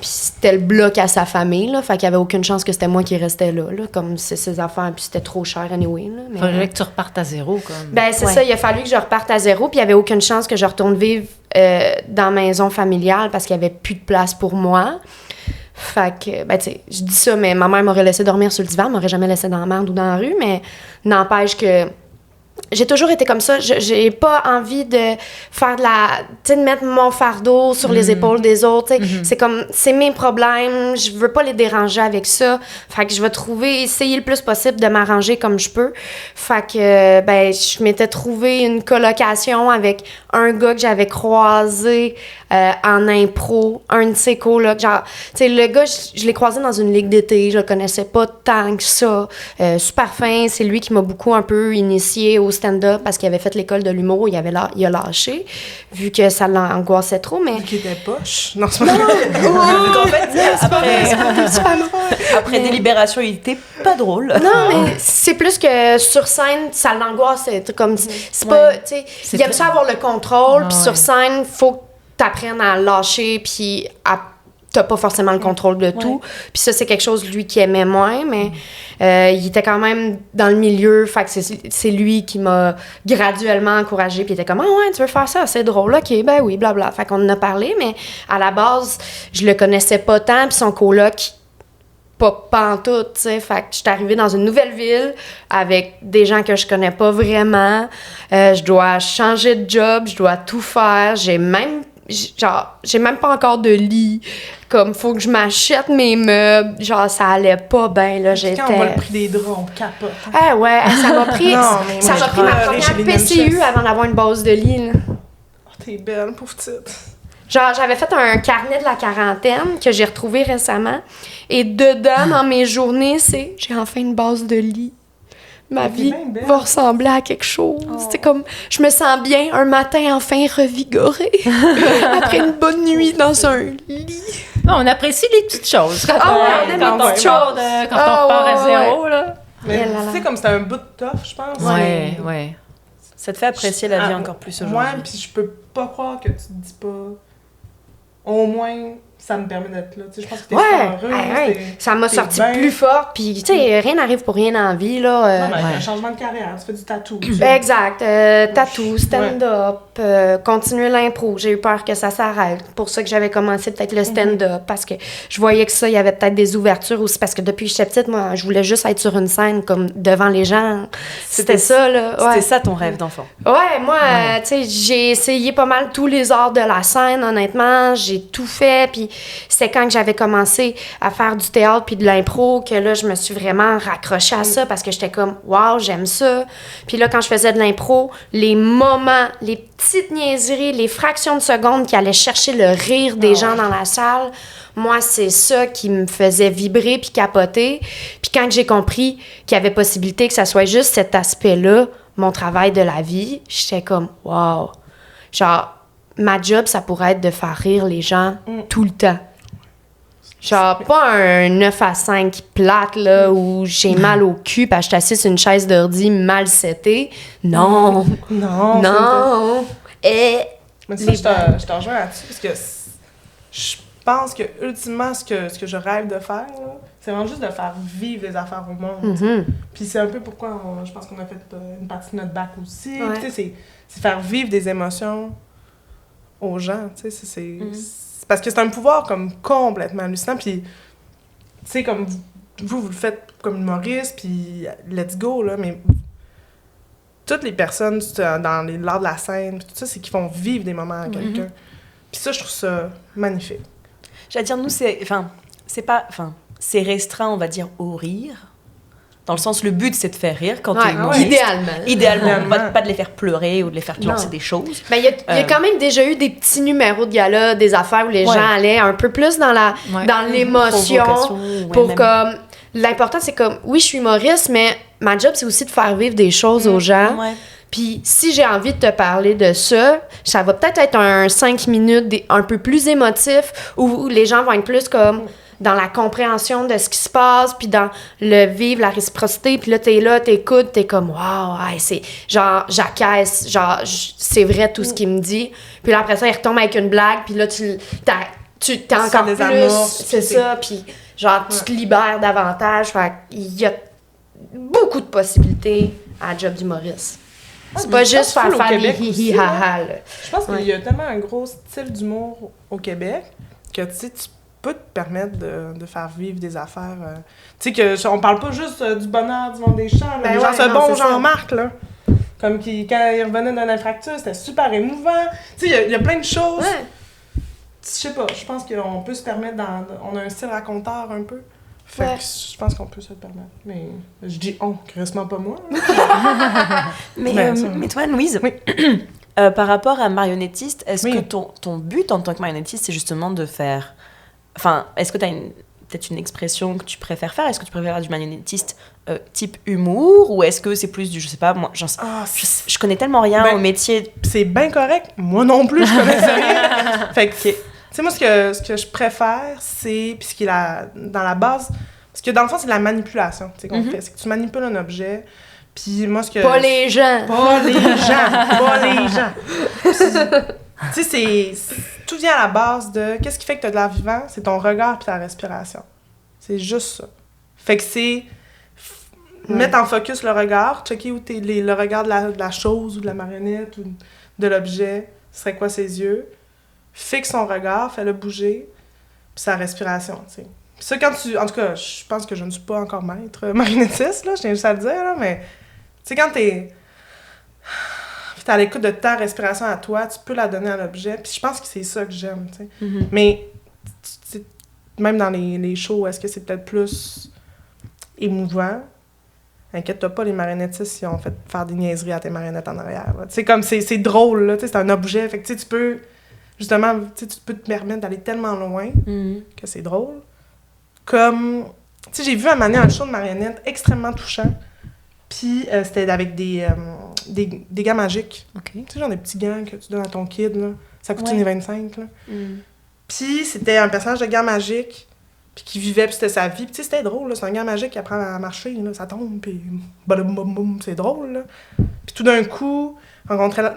Puis c'était le bloc à sa famille, là. Fait qu'il y avait aucune chance que c'était moi qui restais là, comme c'est ses affaires, puis c'était trop cher anyway, là. Mais... Faudrait que tu repartes à zéro, comme. Ben, c'est ça, il a fallu que je reparte à zéro, puis il y avait aucune chance que je retourne vivre dans la maison familiale parce qu'il y avait plus de place pour moi. Fait que, ben, tu sais, je dis ça, mais ma mère m'aurait laissé dormir sur le divan, m'aurait jamais laissé dans la merde ou dans la rue, mais n'empêche que j'ai toujours été comme ça. J'ai pas envie de faire de la... Tu sais, de mettre mon fardeau sur les épaules des autres. C'est comme... C'est mes problèmes. Je veux pas les déranger avec ça. Fait que je vais essayer le plus possible de m'arranger comme je peux. Fait que, ben, je m'étais trouvé une colocation avec un gars que j'avais croisé en impro. Un de ses colocs. Genre, tu sais, le gars, je l'ai croisé dans une ligue d'été. Je le connaissais pas tant que ça. Super fin. C'est lui qui m'a beaucoup un peu initié au stand-up parce qu'il avait fait l'école de l'humour, il a lâché, vu que ça l'angoissait trop, mais... Vu qu'il était poche. Non, c'est pas après délibération, il était pas drôle. Non, mais c'est plus que sur scène, ça l'angoissait. Comme, c'est pas, tu sais, il aime ça avoir le contrôle, puis sur scène, faut que t'apprennes à lâcher, puis t'as pas forcément le contrôle de tout. Puis ça, c'est quelque chose, lui, qui aimait moins, mais il était quand même dans le milieu. Fait que c'est lui qui m'a graduellement encouragée. Puis il était comme « Ah ouais, tu veux faire ça? C'est drôle. OK, ben oui, blabla. » Fait qu'on en a parlé, mais à la base, je le connaissais pas tant. Puis son coloc, pas en tout, tu sais. Fait que je suis arrivée dans une nouvelle ville avec des gens que je connais pas vraiment. Je dois changer de job, je dois tout faire. J'ai même pas encore de lit. Comme, faut que je m'achète mes meubles. Genre, ça allait pas bien, là. J'étais... Quand on voit le prix des draps, on capote. Ah ouais, ça m'a pris... ça m'a pris ma première PCU avant d'avoir une base de lit, là. Oh, t'es belle, pauvre petite. Genre, j'avais fait un carnet de la quarantaine que j'ai retrouvé récemment. Et dedans, dans mes journées, c'est « J'ai enfin une base de lit. Ma vie va ressembler à quelque chose. » C'est comme, je me sens bien un matin enfin revigorée après une bonne nuit dans un lit. Non, on apprécie les petites choses. On aime les petites choses. Quand on repart à zéro, là. Mais tu sais, comme c'était un bout de tough, je pense. Ouais. Ça te fait apprécier la vie encore plus aujourd'hui. Moi, puis je peux pas croire que tu te dis pas... Au moins, ça me permet d'être là. Tu sais, je pense que t'es heureuse. Ça m'a sorti plus forte. Puis, tu sais, rien n'arrive pour rien dans la vie, là. Non, mais un changement de carrière, tu fais du tatou. Exact. Tatou, stand-up, continuer l'impro. J'ai eu peur que ça s'arrête. Pour ça que j'avais commencé peut-être le stand-up. Parce que je voyais que ça, il y avait peut-être des ouvertures aussi. Parce que depuis que j'étais petite, moi, je voulais juste être sur une scène, comme devant les gens. C'était ça, là. C'était ça ton rêve d'enfant. Ouais, moi, tu sais, j'ai essayé pas mal tous les arts de la scène, honnêtement. J'ai tout fait. Puis c'était quand que j'avais commencé à faire du théâtre puis de l'impro que là, je me suis vraiment raccrochée à ça parce que j'étais comme, wow, j'aime ça. Puis là, quand je faisais de l'impro, les moments, les petites niaiseries, les fractions de secondes qui allaient chercher le rire des gens dans la salle, moi, c'est ça qui me faisait vibrer puis capoter. Puis quand j'ai compris qu'il y avait possibilité que ça soit juste cet aspect-là, mon travail de la vie, j'étais comme, wow. Genre, ma job, ça pourrait être de faire rire les gens tout le temps. Genre, pas un 9 à 5 plate, là, où j'ai mal au cul parce que je suis assise sur une chaise d'ordi mal setée. Non. Non. Non. Mais ça, je te rejoins là-dessus parce que pense que, ultimement, ce que je rêve de faire, là, c'est vraiment juste de faire vivre les affaires au monde. Mm-hmm. Puis c'est un peu pourquoi je pense qu'on a fait une partie de notre bac aussi. Ouais. Puis tu sais, c'est faire vivre des émotions aux gens, tu sais. C'est parce que c'est un pouvoir comme complètement hallucinant. Puis, tu sais, comme vous le faites comme humoriste, puis let's go, là, mais toutes les personnes dans l'art de la scène, puis tout ça, c'est qu'ils font vivre des moments à quelqu'un. Puis ça, je trouve ça magnifique. J'allais dire, nous, c'est restreint, on va dire, au rire. Dans le sens, le but, c'est de faire rire quand t'es humoriste. Idéalement. Pas de les faire pleurer ou de les faire lancer des choses. Mais il y a quand même déjà eu des petits numéros de gala, des affaires où les gens allaient un peu plus dans l'émotion. Pour comme... L'important, c'est comme, oui, je suis humoriste, mais ma job, c'est aussi de faire vivre des choses aux gens. Ouais. Puis si j'ai envie de te parler de ça va peut-être être un 5 minutes un peu plus émotif, où les gens vont être plus comme dans la compréhension de ce qui se passe, puis dans le vivre, la réciprocité, puis là, t'écoutes, t'es comme « Wow, c'est genre, j'acquiesce, genre, c'est vrai tout ce qu'il me dit. » Puis là, après ça, il retombe avec une blague, puis là, t'es encore plus... amorces, c'est ça, puis genre, tu te libères davantage. Fait il y a beaucoup de possibilités à la job d'humoriste. C'est pas juste faire des hi-hi ha-ha. Je pense qu'il y a tellement un gros style d'humour au Québec que tu peux te permettre de faire vivre des affaires. Tu sais, on parle pas juste du bonheur du monde des champs, mais genre ce bon Jean-Marc, là. Comme quand il revenait d'un infarctus, c'était super émouvant. Tu sais, il y a plein de choses. Ouais. Je sais pas, je pense qu'on peut se permettre on a un style raconteur un peu. Fait que je pense qu'on peut se le permettre. Mais je dis quasiment pas moi. Mais toi, Louise, par rapport à marionnettiste, est-ce que ton but en tant que marionnettiste, c'est justement de faire... Enfin, est-ce que tu as peut-être une expression que tu préfères faire? Est-ce que tu préfères faire du marionnettiste type humour? Ou est-ce que c'est plus du... Je sais pas, moi, je connais tellement rien au métier. C'est bien correct. Moi non plus, je connaissais rien. Fait que... Tu sais, moi, ce que je préfère, c'est... Puis ce qui est dans la base... Parce que dans le fond, c'est de la manipulation, tu sais, qu'on fait. C'est que tu manipules un objet, puis moi, ce que... Pas les gens! Pas les gens! Tu sais, tout vient à la base de... Qu'est-ce qui fait que tu as de l'air vivant? C'est ton regard puis ta respiration. C'est juste ça. Fait que c'est... Mettre en focus le regard, checker où le regard de la chose ou de la marionnette ou de l'objet, ce serait quoi ses yeux. Fixe son regard, fais-le bouger, puis sa respiration, tu sais. Puis ça, en tout cas, je pense que je ne suis pas encore maître marionnettiste, là, je tiens juste à le dire, là, mais tu sais, quand t'es à l'écoute de ta respiration à toi, tu peux la donner à l'objet, puis je pense que c'est ça que j'aime, tu sais. Mais, même dans les shows, est-ce que c'est peut-être plus émouvant? Inquiète-toi pas, les marionnettistes, ils ont fait faire des niaiseries à tes marionnettes en arrière, tu sais, comme c'est drôle, là, tu sais, c'est un objet, fait que tu sais, tu peux... Justement, tu peux te permettre d'aller tellement loin que c'est drôle. Comme, tu sais, j'ai vu un moment donné un show de marionnettes extrêmement touchant. Puis c'était avec des gants magiques. Okay. Tu sais, genre des petits gants que tu donnes à ton kid, là. Ça coûte 1,25 $, là. Puis c'était un personnage de gants magiques, puis qui vivait, puis c'était sa vie. Puis tu sais, c'était drôle, là. C'est un gant magique qui apprend à marcher, là. Ça tombe, puis boum, boum, boum, c'est drôle, là. Puis tout d'un coup... rencontrait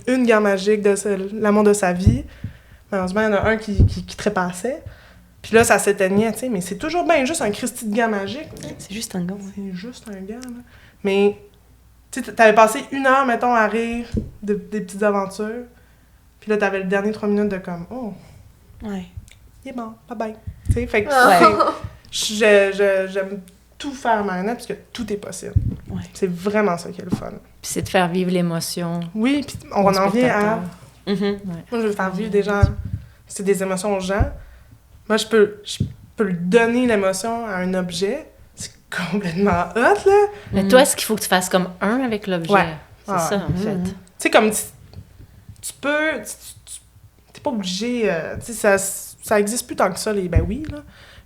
une gant magique de l'amour de sa vie. Malheureusement, il y en a un qui trépassait. Puis là, ça s'éteignait, tu sais. Mais c'est toujours bien juste un Christy de gant magique. T'sais. C'est juste un gant. C'est juste un gant, là. Mais, tu sais, t'avais passé 1 heure, mettons, à rire des petites aventures. Puis là, t'avais le dernier 3 minutes de comme, ouais. Il est mort, bye-bye. Tu sais, fait que j'aime tout faire en marionnette parce que tout est possible. Ouais. C'est vraiment ça qui est le fun. Puis c'est de faire vivre l'émotion. Oui, puis on en vient à... Ouais. Moi, je veux faire vivre des gens... C'est des émotions aux gens. Moi, je peux le donner l'émotion à un objet. C'est complètement hot, là. Mais toi, est-ce qu'il faut que tu fasses comme un avec l'objet? Ouais. C'est ça, en fait. Tu sais, comme tu peux... T'es pas obligé... tu sais, ça existe plus tant que ça, les ben oui, là.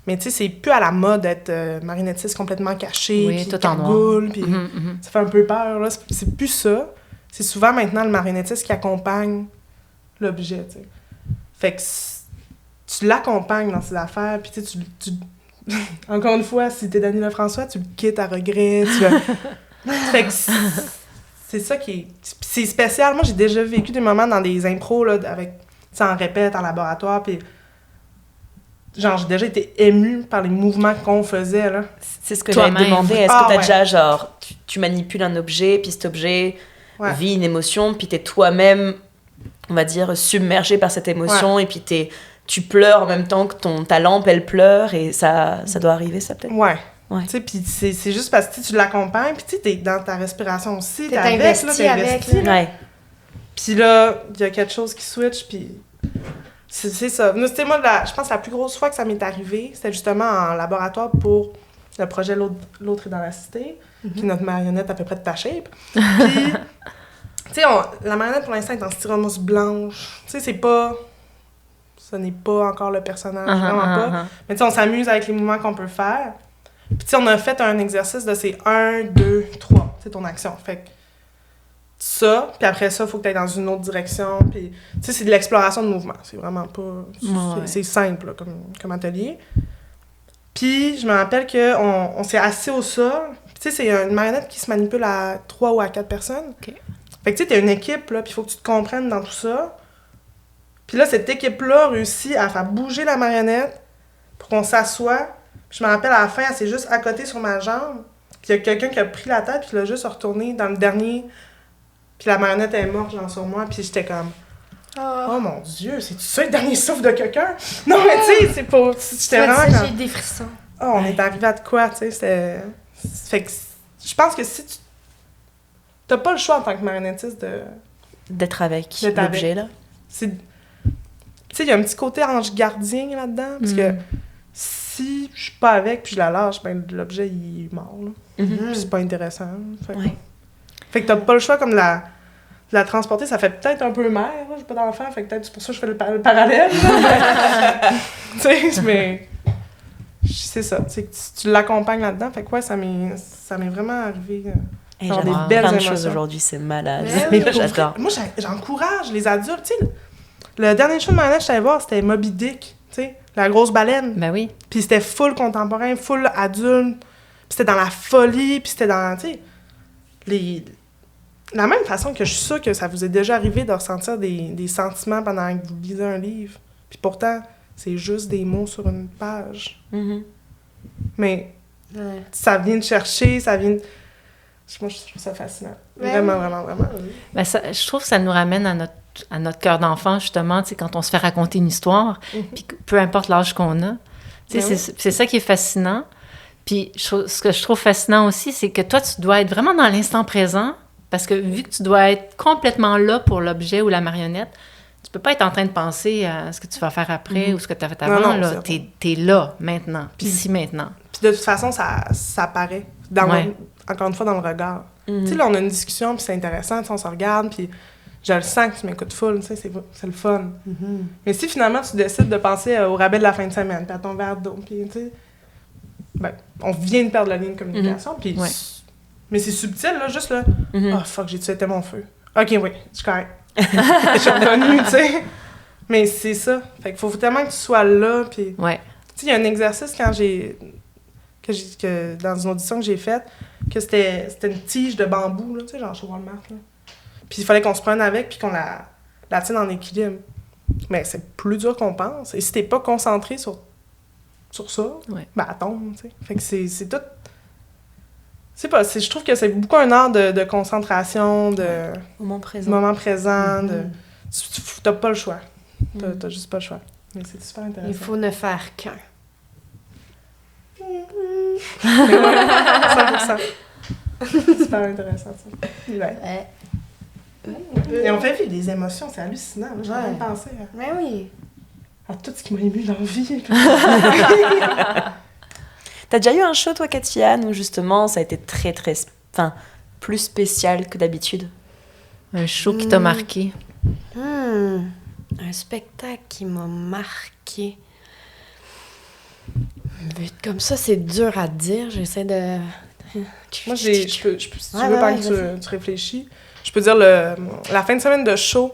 Mais tu sais, c'est plus à la mode d'être marionnettiste complètement caché, oui, puis tout en cagoule, puis Mm-hmm. ça fait un peu peur, là. C'est plus ça. C'est souvent maintenant le marionnettiste qui accompagne l'objet, tu sais. Fait que tu l'accompagnes dans ses affaires, puis tu sais, encore une fois, si t'es Dany Lefrançois, tu le quittes à regret, Fait que c'est ça qui est... C'est spécial. Moi, j'ai déjà vécu des moments dans des impros, là, avec... Tu sais, en répète, en laboratoire, puis Genre, j'ai déjà été émue par les mouvements qu'on faisait, là. C'est ce que j'allais te demander. Est-ce que t'as ouais. déjà, genre, tu manipules un objet, puis cet objet vit une émotion, puis t'es toi-même, on va dire, submergé par cette émotion, et puis tu pleures en même temps que ta lampe, elle pleure, et ça doit arriver, ça, peut-être? Ouais. Tu sais, puis c'est juste parce que tu l'accompagnes, puis tu sais, t'es dans ta respiration aussi, t'es investi avec. Ouais. Puis là, il y a quelque chose qui switch, puis c'est ça. Nous, c'était moi, je pense, la plus grosse fois que ça m'est arrivé, c'était justement en laboratoire pour le projet L'autre est dans la cité, puis notre marionnette à peu près de ta shape. Puis, tu sais, la marionnette, pour l'instant, est en styromousse blanche. Tu sais, c'est pas... Ce n'est pas encore le personnage, vraiment pas. Mais tu sais, on s'amuse avec les mouvements qu'on peut faire. Puis tu sais, on a fait un exercice de c'est 1, 2, 3, c'est ton action. Fait que ça, puis après ça, il faut que tu ailles dans une autre direction. Puis tu sais, c'est de l'exploration de mouvement. C'est vraiment pas... C'est simple, là, comme atelier. Puis je me rappelle qu'on s'est assis au sol. Puis tu sais, c'est une marionnette qui se manipule à 3 ou à 4 personnes. Okay. Fait que tu sais, t'es une équipe, là, puis il faut que tu te comprennes dans tout ça. Puis là, cette équipe-là réussit à faire bouger la marionnette pour qu'on s'assoie. Puis je me rappelle, à la fin, elle s'est juste à côté sur ma jambe. Puis il y a quelqu'un qui a pris la tête, puis il l'a juste retourné dans le dernier. Puis la marionnette est morte, genre, sur moi. Puis j'étais comme... Oh mon Dieu, c'est-tu ça le dernier souffle de quelqu'un? Non, mais tu sais, c'est pas... J'étais vraiment... J'ai des frissons. Oh, on est arrivé à de quoi, tu sais, c'était... Fait que je pense que si tu... T'as pas le choix en tant que marionnettiste d'être avec l'objet, là. Tu sais, il y a un petit côté ange gardien là-dedans, parce que si je suis pas avec puis je la lâche, ben l'objet, il est mort, là. Puis c'est pas intéressant. Fait que t'as pas le choix comme de la transporter. Ça fait peut-être un peu mère, là, j'ai pas d'enfant, fait que peut-être c'est pour ça que je fais le parallèle, tu sais, mais... C'est ça, c'est que tu l'accompagnes là-dedans, fait que ouais, ça m'est vraiment arrivé... Genre des belles émotions. Choses aujourd'hui, c'est malade. Mais j'adore. Moi, j'encourage les adultes. Tu sais, le dernier show de marionnette que je suis allée voir, c'était Moby Dick, tu sais, la grosse baleine. Ben oui. Puis c'était full contemporain, full adulte. Puis c'était dans la folie, puis c'était dans, tu sais, la même façon que je suis sûre que ça vous est déjà arrivé de ressentir des sentiments pendant que vous lisez un livre. Puis pourtant, c'est juste des mots sur une page. Mais ça vient de chercher, ça vient... Moi, je trouve ça fascinant. Vraiment, vraiment, vraiment. Ben je trouve que ça nous ramène à notre cœur d'enfant, justement, tu sais, quand on se fait raconter une histoire, puis peu importe l'âge qu'on a. Tu sais, c'est ça qui est fascinant. Puis ce que je trouve fascinant aussi, c'est que toi, tu dois être vraiment dans l'instant présent, parce que vu que tu dois être complètement là pour l'objet ou la marionnette, tu peux pas être en train de penser à ce que tu vas faire après ou ce que tu as fait avant. Non, t'es là, maintenant, puis ici, maintenant. Puis de toute façon, ça paraît. Encore une fois, dans le regard. Tu sais, là, on a une discussion, puis c'est intéressant, on se regarde, puis je le sens que tu m'écoutes full, tu sais, c'est le fun. Mais si finalement, tu décides de penser au rabais de la fin de semaine, puis à ton verre d'eau, puis tu sais, ben, on vient de perdre la ligne de communication, puis... Mais c'est subtil, là, juste là, oh, fuck, j'ai tué mon feu. OK, oui, je suis correct. Je suis revenue, tu sais. Mais c'est ça. Fait qu'il faut tellement que tu sois là, puis... Tu sais, il y a un exercice quand dans une audition que j'ai faite, que c'était une tige de bambou, là, tu sais, genre chez Walmart, là. Puis il fallait qu'on se prenne avec, puis qu'on la tienne en équilibre. Mais c'est plus dur qu'on pense. Et si t'es pas concentré sur ça, ben elle tombe, tu sais. Fait que c'est tout... je trouve que c'est beaucoup un art de concentration, de... Moment présent, t'as pas le choix. T'as juste pas le choix. Mais c'est super intéressant. Il faut ne faire qu'un. 100%. Super intéressant, ça. Ouais. Et on fait vivre des émotions, c'est hallucinant. J'ai même pensé à tout ce qui m'a ému dans la vie. T'as déjà eu un show, toi, Katiane, où justement ça a été très, très... Enfin, plus spécial que d'habitude? Un show qui t'a marqué? Un spectacle qui m'a marqué. Vite comme ça, c'est dur à dire. J'essaie de... Moi, si tu veux, pendant que tu réfléchis, je peux dire la fin de semaine de show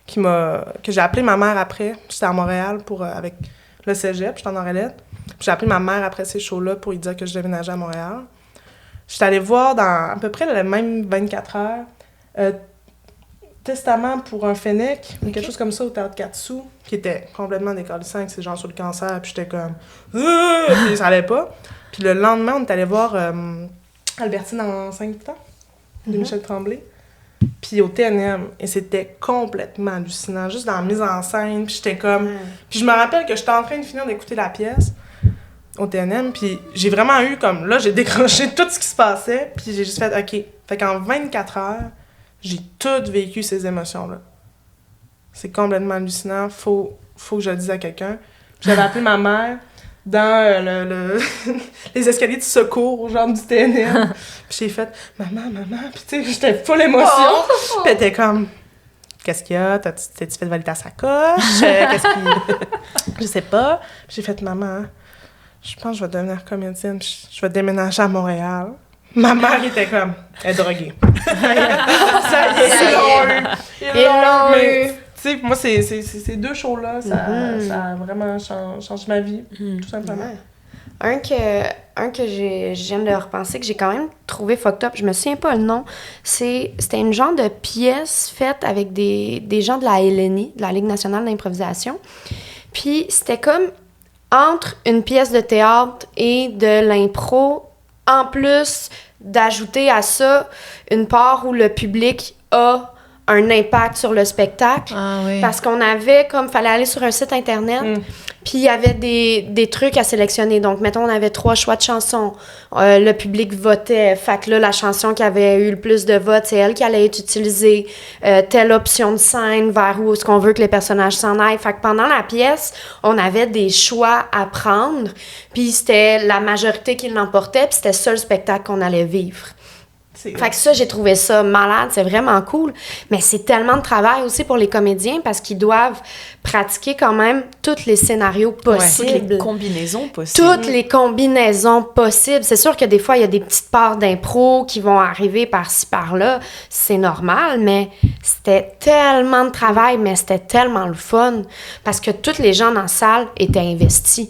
que j'ai appelé ma mère après. J'étais à Montréal avec le cégep, j'étais en Orelette. J'ai appelé ma mère après ces shows-là pour lui dire que je déménageais à Montréal. J'étais allée voir dans à peu près les mêmes 24 heures Testament pour un Fennec, quelque chose comme ça au Théâtre 4 sous, qui était complètement décalissant avec ces gens sur le cancer, puis j'étais comme puis ça allait pas. Puis le lendemain, on est allé voir Albertine en 5 temps de Michel Tremblay, puis au TNM, et c'était complètement hallucinant, juste dans la mise en scène, puis j'étais comme... Puis je me rappelle que j'étais en train de finir d'écouter la pièce au TNM, puis j'ai vraiment eu comme... Là, j'ai décroché tout ce qui se passait, puis j'ai juste fait « OK ». Fait qu'en 24 heures, j'ai tout vécu ces émotions-là. C'est complètement hallucinant. Faut que je le dise à quelqu'un. J'avais appelé ma mère dans les escaliers de secours, genre du TNM. Puis j'ai fait « Maman. » Puis tu sais, j'étais full émotion. Puis elle était comme « Qu'est-ce qu'il y a? T'as-tu fait valider ta sacoche? Qu'est-ce qui... » Je sais pas. Puis j'ai fait « Maman, je pense que je vais devenir comédienne. Je vais déménager à Montréal. » Ma mère était comme, elle est droguée. Ça y est, ils l'ont eu. Tu sais, moi, ces deux shows-là, ça a vraiment changé ma vie, tout simplement. Un que je viens de repenser, que j'ai quand même trouvé fucked up, je me souviens pas le nom, c'était une genre de pièce faite avec des gens de la LNI, de la Ligue nationale d'improvisation. Puis c'était comme entre une pièce de théâtre et de l'impro, en plus d'ajouter à ça une part où le public a un impact sur le spectacle. Ah, oui. Parce qu'on avait, fallait aller sur un site Internet, puis il y avait des trucs à sélectionner. Donc, mettons, on avait 3 choix de chansons. Le public votait. Fait que là, la chanson qui avait eu le plus de votes, c'est elle qui allait être utilisée. Telle option de scène, vers où est-ce qu'on veut que les personnages s'en aillent. Fait que pendant la pièce, on avait des choix à prendre, puis c'était la majorité qui l'emportait, puis c'était ça le spectacle qu'on allait vivre. Fait que ça, j'ai trouvé ça malade, c'est vraiment cool. Mais c'est tellement de travail aussi pour les comédiens parce qu'ils doivent pratiquer quand même tous les scénarios possibles. Ouais, toutes les combinaisons possibles. Toutes les combinaisons possibles. C'est sûr que des fois, il y a des petites parts d'impro qui vont arriver par-ci, par-là. C'est normal, mais c'était tellement de travail, mais c'était tellement le fun parce que tous les gens dans la salle étaient investis.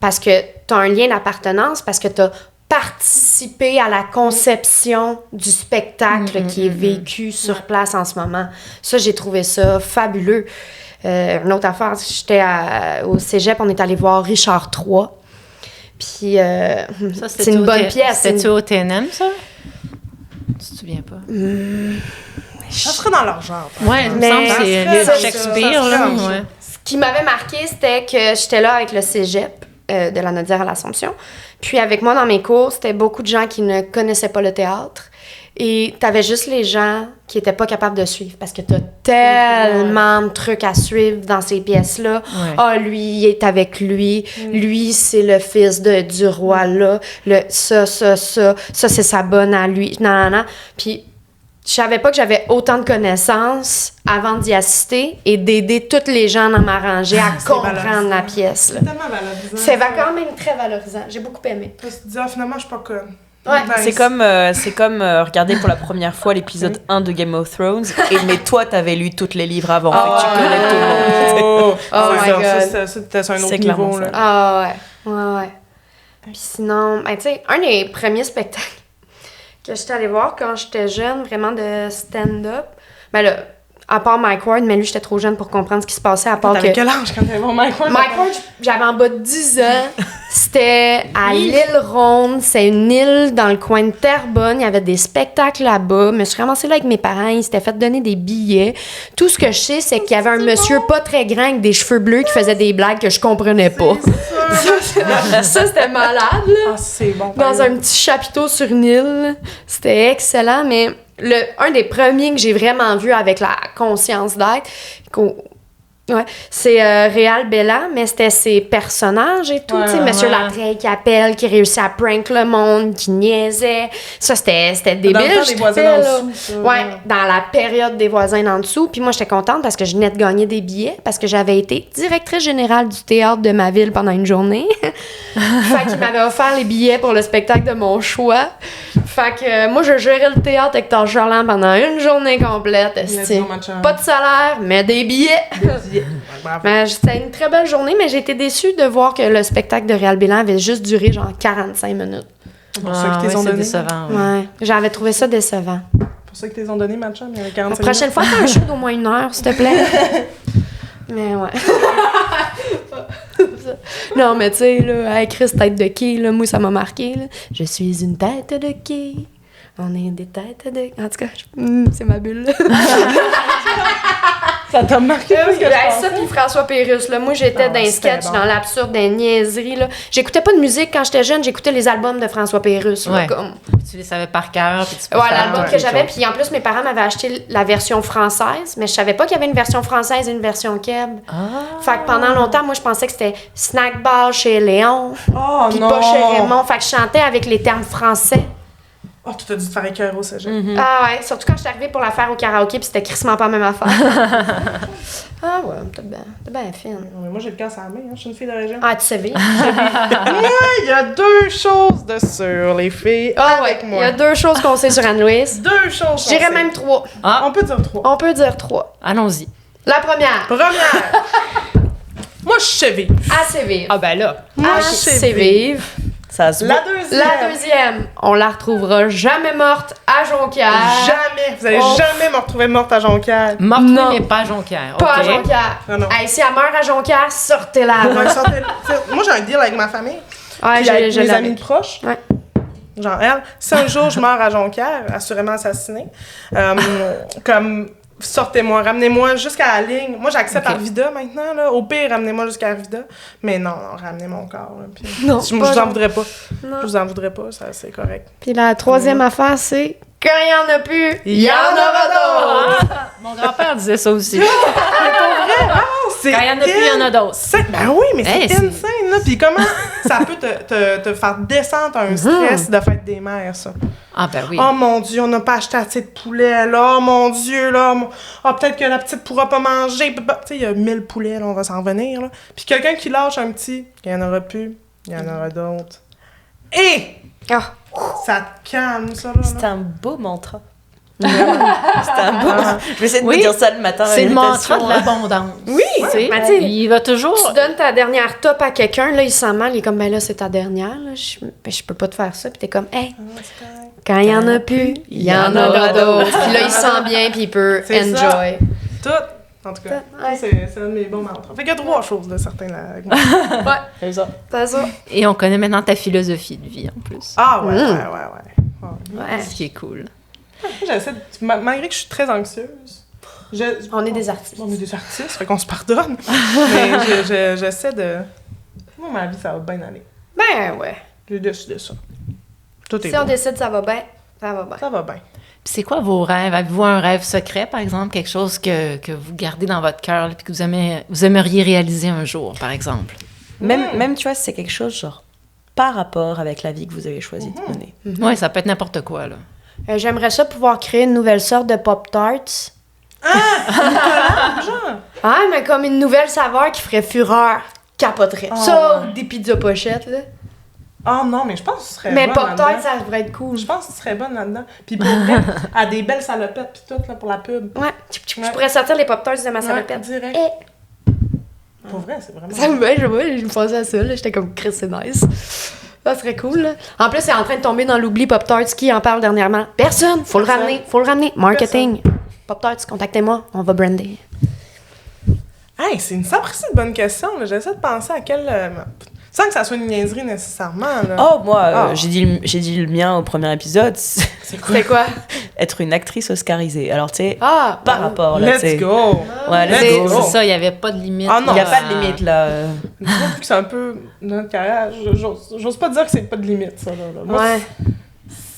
Parce que tu as un lien d'appartenance, parce que tu as participer à la conception du spectacle qui est vécu sur place en ce moment. Ça, j'ai trouvé ça fabuleux. Une autre affaire, j'étais au cégep, on est allé voir Richard III. Puis, ça, c'est une bonne pièce. C'était-tu au TNM, ça? Tu te souviens pas? Ça serait dans leur genre. Oui, il me semble que c'est Shakespeare. Là, ouais. Ce qui m'avait marqué, c'était que j'étais là avec le cégep de la Nodière à l'Assomption. Puis avec moi dans mes cours, c'était beaucoup de gens qui ne connaissaient pas le théâtre. Et t'avais juste les gens qui étaient pas capables de suivre parce que t'as tellement de trucs à suivre dans ces pièces-là. Ouais. Ah, lui, il est avec lui. Lui, c'est le fils du roi-là. Ça, c'est sa bonne à lui. Non. Puis je savais pas que j'avais autant de connaissances avant d'y assister et d'aider toutes les gens dans ma rangée à comprendre la pièce. C'est tellement valorisant. C'est quand même très valorisant. J'ai beaucoup aimé. Tu te dis, finalement, je suis pas conne. Ouais. Nice. C'est comme regarder pour la première fois l'épisode 1 de Game of Thrones, mais toi, t'avais lu tous les livres avant. Fait que tu connais tout le monde. My God. Ça, c'était un autre C'est niveau. clairement Là. Ah ouais. Puis sinon, tu sais, un des premiers spectacles que j'étais allée voir quand j'étais jeune, vraiment de stand-up, ben là, à part Mike Ward, mais lui, j'étais trop jeune pour comprendre ce qui se passait, à part T'avais que... quel âge quand t'avais voir Mike Ward? Mike Ward, j'avais en bas de 10 ans. C'était à l'île Ronde. C'est une île dans le coin de Terrebonne. Il y avait des spectacles là-bas. Je me suis ramassée là avec mes parents. Ils s'étaient fait donner des billets. Tout ce que je sais, c'est qu'il y avait un monsieur pas très grand avec des cheveux bleus qui faisait des blagues que je comprenais pas. Ça, c'était malade, là. Ah, c'est bon. Dans un petit chapiteau sur une île. C'était excellent, mais un des premiers que j'ai vraiment vu avec la conscience d'être, c'est Réal Bélan, mais c'était ses personnages et tout, tu sais, Monsieur Latreille qui appelle, qui réussit à prank le monde, qui niaisait. Ça, c'était débile. Dans le temps des voisins en dessous. Dans la période des voisins en dessous. Puis moi, j'étais contente parce que je venais de gagner des billets, parce que j'avais été directrice générale du théâtre de ma ville pendant une journée. Fait qu'il m'avait offert les billets pour le spectacle de mon choix. Fait que moi, je gérais le théâtre Hector Gerland pendant une journée complète. Pas de salaire, mais des billets. Mais c'était une très belle journée, mais j'ai été déçue de voir que le spectacle de Réal Bélan avait juste duré genre 45 minutes. Pour ceux qui t'ont donné. Décevant. Ouais, j'avais trouvé ça décevant. pour ça que t'es ont donné, ma chum, il y avait 45 La prochaine fois, fais un show d'au moins 1 heure, s'il te plaît. Mais ouais. Non, mais tu sais, là, hey, Chris, tête de quai, là, moi, ça m'a marqué, là. Je suis une tête de quai. On est des têtes de... En tout cas, c'est ma bulle, là. Ça t'a marqué plus que je ça, pensais. puis François Pérusse, là. Moi, j'étais dans les sketchs, bon. dans l'absurde, dans les niaiseries, là. J'écoutais pas de musique quand j'étais jeune, j'écoutais les albums de François Pérusse, là, Ouais. comme... Tu les savais par cœur, puis tu peux Ouais, faire l'album que quelque j'avais, chose. puis en plus, mes parents m'avaient acheté la version française, mais je savais pas qu'il y avait une version française et une version keb. Fait que pendant longtemps, moi, je pensais que c'était Snack Bar chez Léon, Oh puis non! pas chez Raymond. Fait que je chantais avec les termes français. Oh, tu t'as dû te faire écœurer au cégep. Ah ouais, surtout quand je suis arrivée pour la faire au karaoké, puis c'était crissement pas la même affaire. Ah ouais, t'es bien fine. Non, mais moi, j'ai le cœur sur la main, hein. Je suis une fille de région. Ah, tu sais vivre. Il y a 2 choses de sûr, les filles, Ah ouais, avec il moi. y a 2 choses qu'on sait sur Anne-Louise. 2 choses. Je dirais qu'on même 3. Ah, On peut dire 3. On peut dire 3. allons-y. La première, Première. Moi, je sais vivre. assez vive. Ah ben là. Moi, je Assez sais vivre. vive. Ça se La voit. deuxième. La deuxième, on la retrouvera jamais morte à Jonquière. Jamais. Vous allez Oh. jamais me retrouver morte à Jonquière. Morte, Non. mais pas Jonquière. Pas à OK. Jonquière. Non, non. Hey, si elle meurt à Jonquière, sortez-la. Ouais, moi, j'ai un deal avec ma famille. Ouais, Puis avec je mes l'avais. amis proches. Ouais. Genre, elle, si un jour je meurs à Jonquière, assurément assassinée, comme, sortez-moi, ramenez-moi jusqu'à la ligne. Moi, j'accepte Ok. Arvida maintenant, là. Au pire, ramenez-moi jusqu'à Arvida. Mais non, ramenez mon corps, là. Puis, Non, je pas vous en genre- voudrais pas. Non. Je vous en voudrais pas, ça, c'est correct. Puis la troisième affaire, c'est quand il y en a plus, Il y en aura d'autres! Mon grand-père disait ça aussi. C'est Quand il y en a plus, il y en a d'autres. Ben oui, mais Hey, c'est c'est- insane, là. Puis comment ça peut te faire descendre un stress de fête des mères, ça? Ah ben oui. Oh mon Dieu, on n'a pas acheté assez de poulet, là. Oh mon Dieu, là. Peut-être que la petite pourra pas manger. Tu sais, il y a 1000 poulets, là, on va s'en revenir, là. Puis quelqu'un qui lâche un petit, il y en aura plus, il y en aura d'autres. Et Ah. ça te calme, ça, là. C'était un beau mantra. C'était un beau. Je vais essayer de Oui. me dire ça le matin. C'est à le mantra l'invitation. de l'abondance. Oui, Tu sais, ben, tu sais, il va toujours... tu donnes ta dernière top à quelqu'un, là, il sent mal, il est comme, ben là, c'est ta dernière, là, je peux pas te faire ça. Puis t'es comme, hey, quand il y en a plus, il y en aura d'autres. Puis là, il sent bien, puis il peut C'est ça. enjoy. Tout. En tout cas, Ouais. c'est un de mes bons mantras. Fait qu'il y a 3 choses de certains, là. avec moi. Ouais, C'est ça. c'est ça. Et on connaît maintenant ta philosophie de vie, en plus. Ah, ouais, Mm. ouais. Ouais. Ce qui est cool. J'essaie malgré que je suis très anxieuse. On est des artistes. On est des artistes, fait qu'on se pardonne. Mais j'essaie de. Moi, ma vie, ça va bien aller. Ben ouais. J'ai décidé ça. Tout est Si on bon. décide ça va bien, ça va bien. Ça va bien. Puis c'est quoi vos rêves? Avez-vous un rêve secret, par exemple? Quelque chose que vous gardez dans votre cœur et que vous aimeriez réaliser un jour, par exemple? Même, tu vois, c'est quelque chose, genre, par rapport avec la vie que vous avez choisi de mener. Oui, ça peut être n'importe quoi, là. J'aimerais ça pouvoir créer une nouvelle sorte de Pop-Tarts. Ah, mais comme une nouvelle saveur qui ferait fureur. Capoterait. Oh, Ça, ouais. ou des pizzas pochettes, là. Ah non, mais je pense que tu serais Mais bonne Pop-Tarts, là-dedans. ça devrait être cool. Je pense que tu serais bonne là-dedans. Puis pour vrai, à des belles salopettes pis tout, là, pour la pub. Ouais. Je pourrais sortir les Pop-Tarts de ma salopette. direct. Eh. Pour vrai, c'est vraiment... Ça me va, je me pensais à ça, là. J'étais comme, Chris, c'est nice. Ça serait cool, là. En plus, c'est en train de tomber dans l'oubli Pop-Tarts. Qui en parle dernièrement? Personne! Faut le ramener. Marketing. Pop-Tarts, contactez-moi. On va brander. Hey, c'est une 100% de bonne question. là. J'essaie de penser à quelle... sans que ça soit une niaiserie nécessairement. Là. Oh, moi, Oh. j'ai dit le mien au premier épisode. c'est quoi? C'est quoi? Être une actrice oscarisée. Alors, tu sais, Ah! par rapport, là, tu Let's sais. go! Ouais, let's C'est go. c'est ça, il n'y avait pas de limite. Ah non. Il n'y a là, pas de limite, là. Je trouve que c'est un peu notre carrière. J'ose pas dire que c'est pas de limite, ça. Là. Moi, Ouais.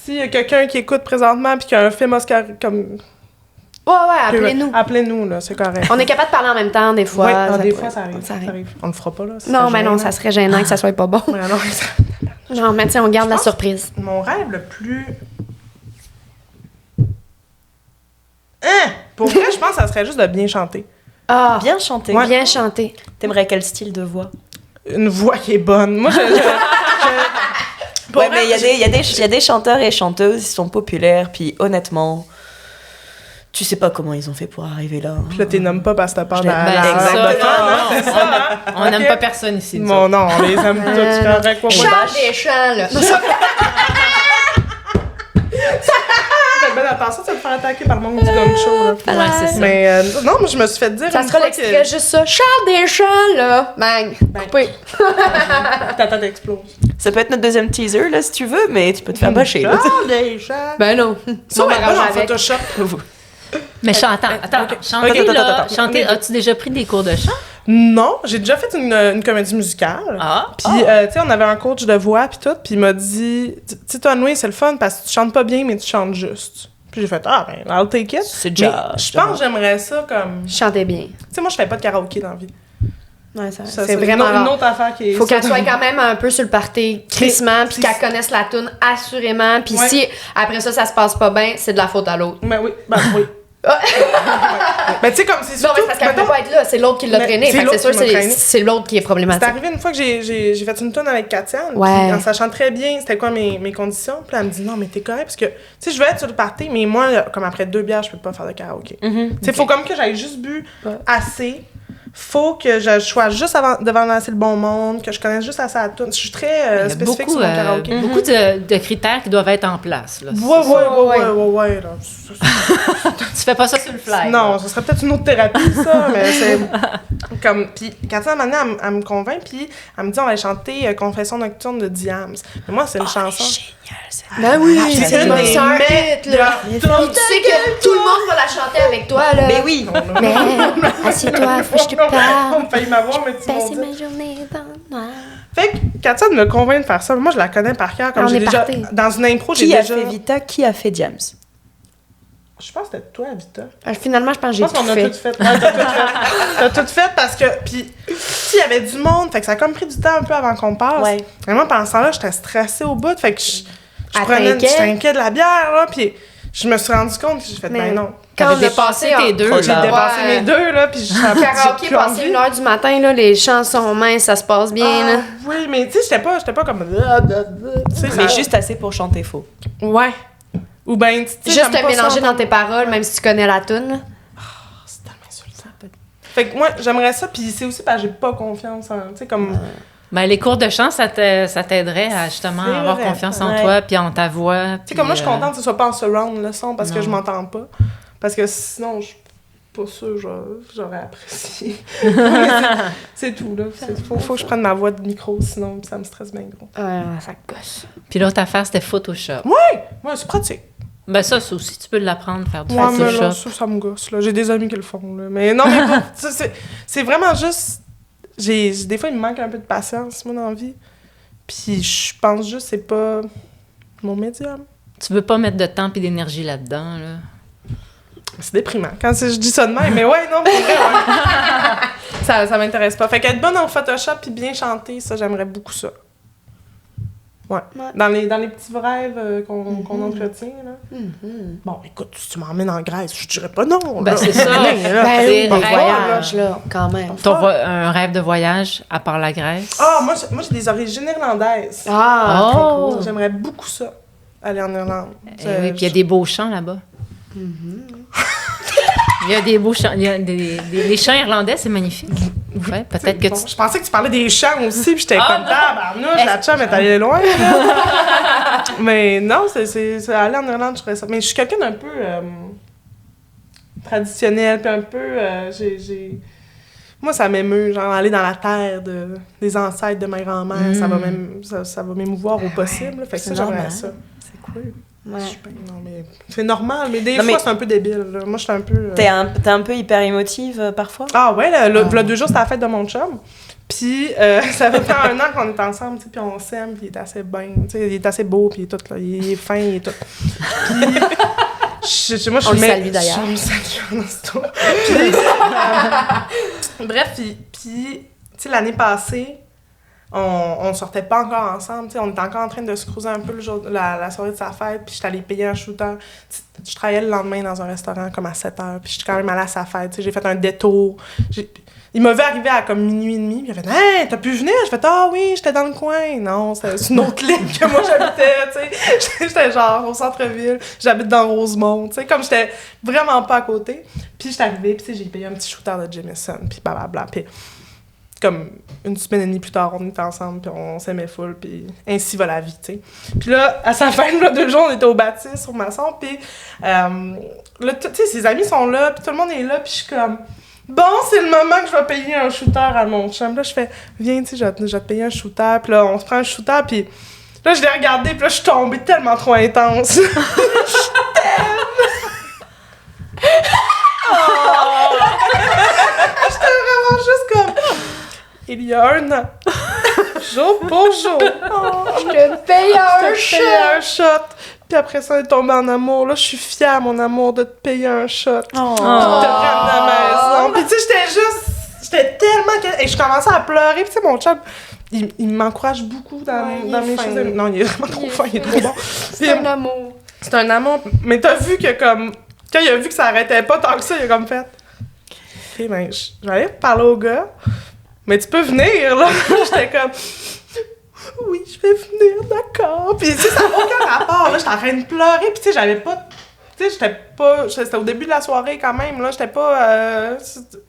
s'il y a quelqu'un qui écoute présentement puis qui a un film Oscar comme... Ouais, appelez-nous. Appelez-nous, là, c'est correct. On est capable de parler en même temps, des fois. Ouais, des pourrait- fois, ça arrive. On le fera pas, là. Non, mais non, ça serait gênant que ça soit pas bon. Ouais, non, Non, mais tiens, on garde la pense- surprise. Mon rêve le plus... Hein? Pour vrai, je pense que ça serait juste de bien chanter. Ah! Bien chanté. Ouais. Bien chanté. T'aimerais quel style de voix? Une voix qui est bonne. Moi, Pour Ouais, vrai, mais il y a des chanteurs et chanteuses qui sont populaires, puis honnêtement, tu sais pas comment ils ont fait pour arriver là. Puis là, t'es nommes pas parce que t'as peur de Ben, la c'est ça, de fan, non, hein, c'est non, ça, hein? On n'aime Ok. pas personne ici. nous Bon, autres. non, on les aime tous. Tu correct, quoi. Charles Deschamps, là. C'est bien t'attends ça, tu vas te faire attaquer par le monde du gong show, là. Ouais, c'est ça. Mais non, moi, je me suis fait dire Ça une sera fois l'extrait, juste ça. Charles Deschamps, là. Bang. Coupé. ta tête explose. Ça peut être notre deuxième teaser, là, si tu veux, mais tu peux te faire bâcher, là. Ben non. Ça, On on va m'arrange en avec. Photoshop. Mais attends, chanter, Ok. as-tu déjà pris des cours de chant? Non, j'ai déjà fait une comédie musicale. Ah! Puis, tu sais, on avait un coach de voix, puis tout, puis il m'a dit, tu sais, toi, Noé, c'est le fun parce que tu chantes pas bien, mais tu chantes juste. Puis j'ai fait, ben, I'll take it. C'est Mais déjà. je pense que j'aimerais ça comme. Je chantais bien. Tu sais, moi, je fais pas de karaoké dans la vie. Ouais, Ça, c'est vraiment une rare. autre affaire qui est. Faut qu'elle soit quand même un peu sur le party crissement, puis c'est- qu'elle connaisse la toune assurément. Puis Ouais. si après ça se passe pas bien, c'est de la faute à l'autre. Ben oui, oui. Mais tu sais, comme c'est Non, surtout. mais c'est parce qu'elle peut mettons, pas être là, c'est l'autre qui l'a Mais traîné. c'est Fait que c'est sûr, l'autre qui m'a traîné. c'est l'autre qui est c'est problématique. arrivé une fois que j'ai fait une tourne avec Katiane, Ouais. puis en sachant très bien c'était quoi mes conditions. Puis elle me dit non, mais t'es correct parce que, tu sais, je veux être sur le party, mais moi, comme après 2 bières, je peux pas faire de karaoké. Tu sais, faut comme que j'aille juste bu assez. Faut que je sois juste devant assez le bon monde, que je connaisse juste assez la tourne. Je suis très Il y a spécifique beaucoup, sur mon karaoké. beaucoup de critères qui doivent être en place. Là. Ouais, là. Tu fais pas ça sur le fly. Non, ce serait peut-être une autre thérapie, ça, mais c'est comme. Puis, Katiane, maintenant, elle me convainc, puis elle me dit on va aller chanter Confession nocturne de Diams. Mais moi, c'est une chanson. Ben oui, C'est c'est une une des sœur meilleures hit, là. tunes. Tu sais que tout le monde va la chanter avec toi, là. Mais oui! Mais assieds-toi, faut que je te parle. On failli m'avoir, mais tu m'as Passer dit. ma journée dans le noir. Fait que Katiane me convainc de faire ça. Moi, je la connais par cœur. Comme On j'ai est déjà. parti. Dans une impro, j'ai Qui a déjà. fait Vita? Qui a fait Diams? Je pense que c'était toi, Vita. Finalement, je pense que Je j'ai pense qu'on tout a fait. tout fait. Ouais, t'as tout fait. T'as tout fait parce que. Puis, il y avait du monde. Fait que ça a comme pris du temps un peu avant qu'on passe. Ouais. Et moi, pendant ce temps-là, j'étais stressée au bout. Fait que je Elle prenais. t'inquiète? J'étais inquiète de la bière, là. Puis, je me suis rendu compte que j'ai fait, Mais ben non. Quand on T'avais a dépassé passé tes deux, J'ai là. dépassé Ouais. mes deux, là. Puis, j'ai Karaoké, plus passé envie. 1h du matin, là, les chansons minces, ça se passe bien, là. Oui, mais tu sais, j'étais pas comme. Tu sais, Mais ça- juste assez pour chanter faux. Ouais. Ou ben, tu sais. Juste j'aime te pas mélanger ça dans tes paroles, même si tu connais la toune, là. C'est tellement insultant. Fait que moi, j'aimerais ça, puis c'est aussi parce que j'ai pas confiance en. Tu sais, comme. Ben, les cours de chant, ça t'aiderait à justement C'est avoir vrai. confiance en Ouais. toi puis en ta voix. Tu sais, comme moi, je suis contente que ce soit pas en surround le son parce que Non. je m'entends pas. Parce que sinon, je suis pas sûre, j'aurais apprécié. c'est tout, là. Faut que je prenne ma voix de micro, sinon ça me stresse bien gros. Ça gosse. Puis l'autre affaire, c'était Photoshop. Ouais, c'est pratique. Ben ça aussi, tu peux l'apprendre, faire du Ouais, mais là, Photoshop. ça me gosse, là. J'ai des amis qui le font, là. Mais non, mais pas- ça, c'est vraiment juste... Des fois, il me manque un peu de patience, moi, dans la vie. Puis je pense juste que c'est pas mon médium. Tu veux pas mettre de temps et d'énergie là-dedans, là. C'est déprimant quand je dis ça de même, mais ouais, non, pour vrai, ouais. ça m'intéresse pas. Fait qu'être bonne en Photoshop puis bien chanter, ça, j'aimerais beaucoup ça. Ouais. Dans les petits rêves qu'on entretient, là. Bon, écoute, si tu m'emmènes en Grèce, je dirais pas non. Ben, là. c'est ça. Là. Ben c'est oui, des rêve, voyages, là, quand même. Un rêve de voyage, à part la Grèce. Ah, moi, j'ai des origines irlandaises. Ah, très Oh! cool. J'aimerais beaucoup ça, aller en Irlande. Eh oui, puis il y a des beaux champs là-bas. Il y a des beaux champs. Il y a les champs irlandais, c'est magnifique. Ouais, peut-être que Bon, tu... je pensais que tu parlais des chants aussi, puis j'étais comme tabarnouche, la chum est allée loin. Là. Mais non, c'est aller en Irlande, je ferais ça. Mais je suis quelqu'un d'un peu traditionnel, puis un peu. Moi, ça m'émeut, genre aller dans la terre des ancêtres de ma grand-mère, ça va m'émouvoir au possible. Fait que ça, j'aimerais normal. ça. C'est cool. Ouais. Non, mais c'est normal, mais des Non, fois, mais- c'est un peu débile. Là. Moi, je suis un peu. T'es un peu hyper émotive parfois? Ah ouais, le 2 jours, c'était la fête de mon chum. Puis ça fait faire 1 an qu'on est ensemble, tu sais, puis on s'aime, puis il est assez bien, tu sais, il est assez beau, puis il est tout, là, il est fin, il est tout. Puis moi, je On le mets- salue, d'ailleurs. Je le salue en histoire. Puis, bref, puis tu sais, l'année passée, on sortait pas encore ensemble, tu sais, on était encore en train de se cruiser un peu le jour, la soirée de sa fête, puis j'étais allée payer un shooter. Je travaillais le lendemain dans un restaurant comme à 7h, puis j'étais quand même allée à sa fête, tu sais, j'ai fait un détour. Il m'avait arrivé à comme minuit et demi, puis il a fait « Hey, t'as pu venir? » J'ai fait « Ah oui, j'étais dans le coin. » Non, c'est une autre ligne que moi j'habitais, tu sais. J'étais genre au centre-ville, j'habite dans Rosemont, tu sais, comme j'étais vraiment pas à côté. Puis j'étais arrivée, puis tu sais, j'ai payé un petit shooter de Jameson, puis blablabla. Puis comme une semaine et demie plus tard, on était ensemble, puis on s'aimait full, puis ainsi va la vie, tu sais. Puis là, à sa fin, là, 2 jours, on était au bâtisse sur Masson, puis là, tu sais, ses amis sont là, puis tout le monde est là, puis je suis comme... Bon, c'est le moment que je vais payer un shooter à mon chum. Là, je fais, viens, tu sais, je vais te payer un shooter. Puis là, on se prend un shooter, puis là, je l'ai regardé, puis là, je suis tombée tellement trop intense. Je t'aime! Oh! J'étais vraiment juste comme... Il y a 1 an, jour pour jour, Je te paye un shot! Puis après ça, on est tombé en amour. Là, je suis fière, mon amour, de te payer un shot. Puis de te ramener à la maison. Puis tu sais, j'étais tellement... Et je commençais à pleurer. Puis tu sais, mon chum, il m'encourage beaucoup dans mes choses. Non, il est vraiment trop fin, il est trop bon. C'est un amour. C'est un amour. Mais t'as vu que comme... Quand il a vu que ça arrêtait pas tant que ça, il a comme fait... OK, ben, je vais aller parler au gars. Mais tu peux venir, là. J'étais comme... Oui, je vais venir, d'accord. Puis, tu sais, ça n'a aucun rapport, là. J'étais en train de pleurer, puis, tu sais, j'avais pas... Tu sais, c'était au début de la soirée, quand même, là. J'étais pas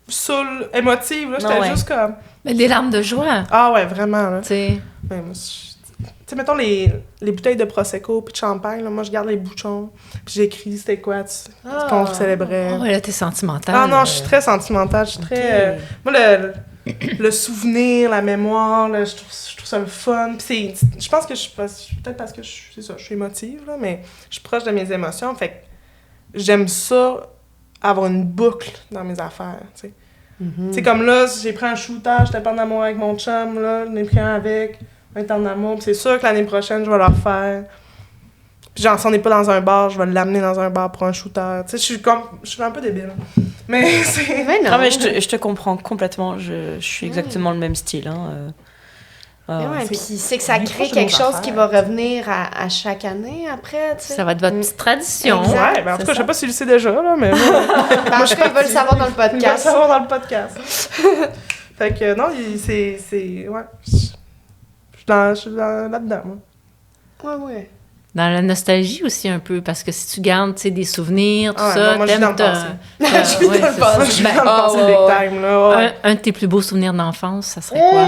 saoule, émotive, là. J'étais juste comme... Mais des larmes de joie. Ah ouais, vraiment, là. Tu sais. Ouais, moi, tu sais, mettons les bouteilles de Prosecco puis de champagne, là, moi, je garde les bouchons, puis j'écris c'était quoi qu'on célébrait. Oh, là, t'es sentimentale. Ah non, je suis très sentimentale, je suis très... moi, le souvenir, la mémoire, là, je trouve ça le fun. Puis je pense que peut-être parce que je suis émotive, là, mais je suis proche de mes émotions, fait que j'aime ça, avoir une boucle dans mes affaires, tu sais. Tu sais, comme là, j'ai pris un shooter, j'étais pas en amour avec mon chum, là, j'en ai pris un avec, un temps d'amour, puis c'est sûr que l'année prochaine, je vais le refaire. Puis genre, si on n'est pas dans un bar, je vais l'amener dans un bar pour un shooter. Tu sais, je suis un peu débile. Mais c'est... Non, mais je te comprends complètement. Je suis exactement le même style. Hein. Puis c'est que ça crée quelque chose qui va revenir à chaque année après, tu sais. Ça va être votre petite tradition. Exact. Ouais, ben en tout cas, je sais pas s'il le sait déjà, là, mais moi... En tout cas, il va le savoir dans le Il va le podcast. savoir dans le podcast. Fait que non, c'est... Ouais. Je suis là-dedans, moi. Ouais. Dans la nostalgie aussi un peu, parce que si tu gardes, tu sais, des souvenirs, tout Ah ouais, ça, moi, je suis dans le passé. Je suis dans le Moi, passé. je suis dans le passé big time, là. Ouais. Un de tes plus beaux souvenirs d'enfance, ça serait quoi?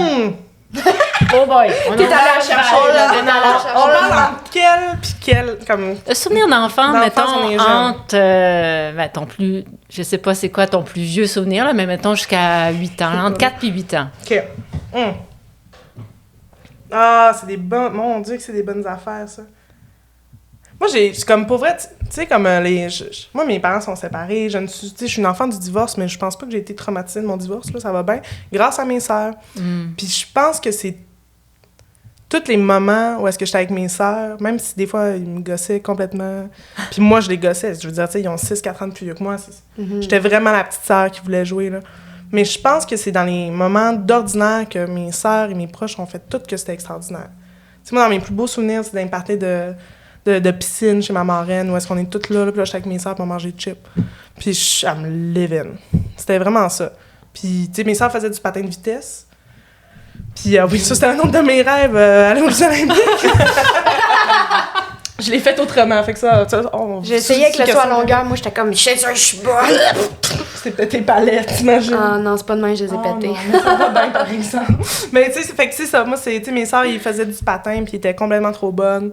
Oh boy! T'es allé la chercher, là. T'es allé la chercher. On parle entre quel, comme... Un souvenir d'enfance, D'enfance, on est mettons, jeune. entre ton plus... Je sais pas c'est quoi ton plus vieux souvenir, là, mais mettons jusqu'à 8 ans, entre 4 puis 8 ans. OK. Ah, c'est des bons... Mon Dieu que c'est des bonnes affaires, ça. Moi, c'est comme, pour vrai, tu sais, comme moi, mes parents sont séparés, tu sais, je suis une enfant du divorce, mais je pense pas que j'ai été traumatisée de mon divorce, là, ça va bien, grâce à mes sœurs. Puis je pense que c'est tous les moments où est-ce que j'étais avec mes sœurs, même si des fois, ils me gossaient complètement, puis moi, je les gossais, je veux dire, tu sais, ils ont 6-4 ans de plus vieux que moi, j'étais vraiment la petite sœur qui voulait jouer, là. Mais je pense que c'est dans les moments d'ordinaire que mes sœurs et mes proches ont fait tout que c'était extraordinaire. Tu sais, moi, dans mes plus beaux souvenirs, c'est d'un party de piscine chez ma marraine, où est-ce qu'on est toutes là, puis là, j'étais avec mes sœurs pour manger de chips. Puis je me living. C'était vraiment ça. Puis, tu sais, mes sœurs faisaient du patin de vitesse. Puis, oui, ça, c'était un autre de mes rêves, aller aux Jeux Olympiques. Je l'ai fait autrement, fait que ça... J'ai essayé avec le saut à longueur, moi, j'étais comme, je suis bonne! C'était peut-être tes palettes, t'imagines? Ah non, c'est pas de même, je les ai pétées. Non, mais ça va bien, par exemple. Mais, tu sais, fait que c'est ça. Moi, tu sais, mes sœurs, ils faisaient du patin, puis ils étaient complètement trop bonnes.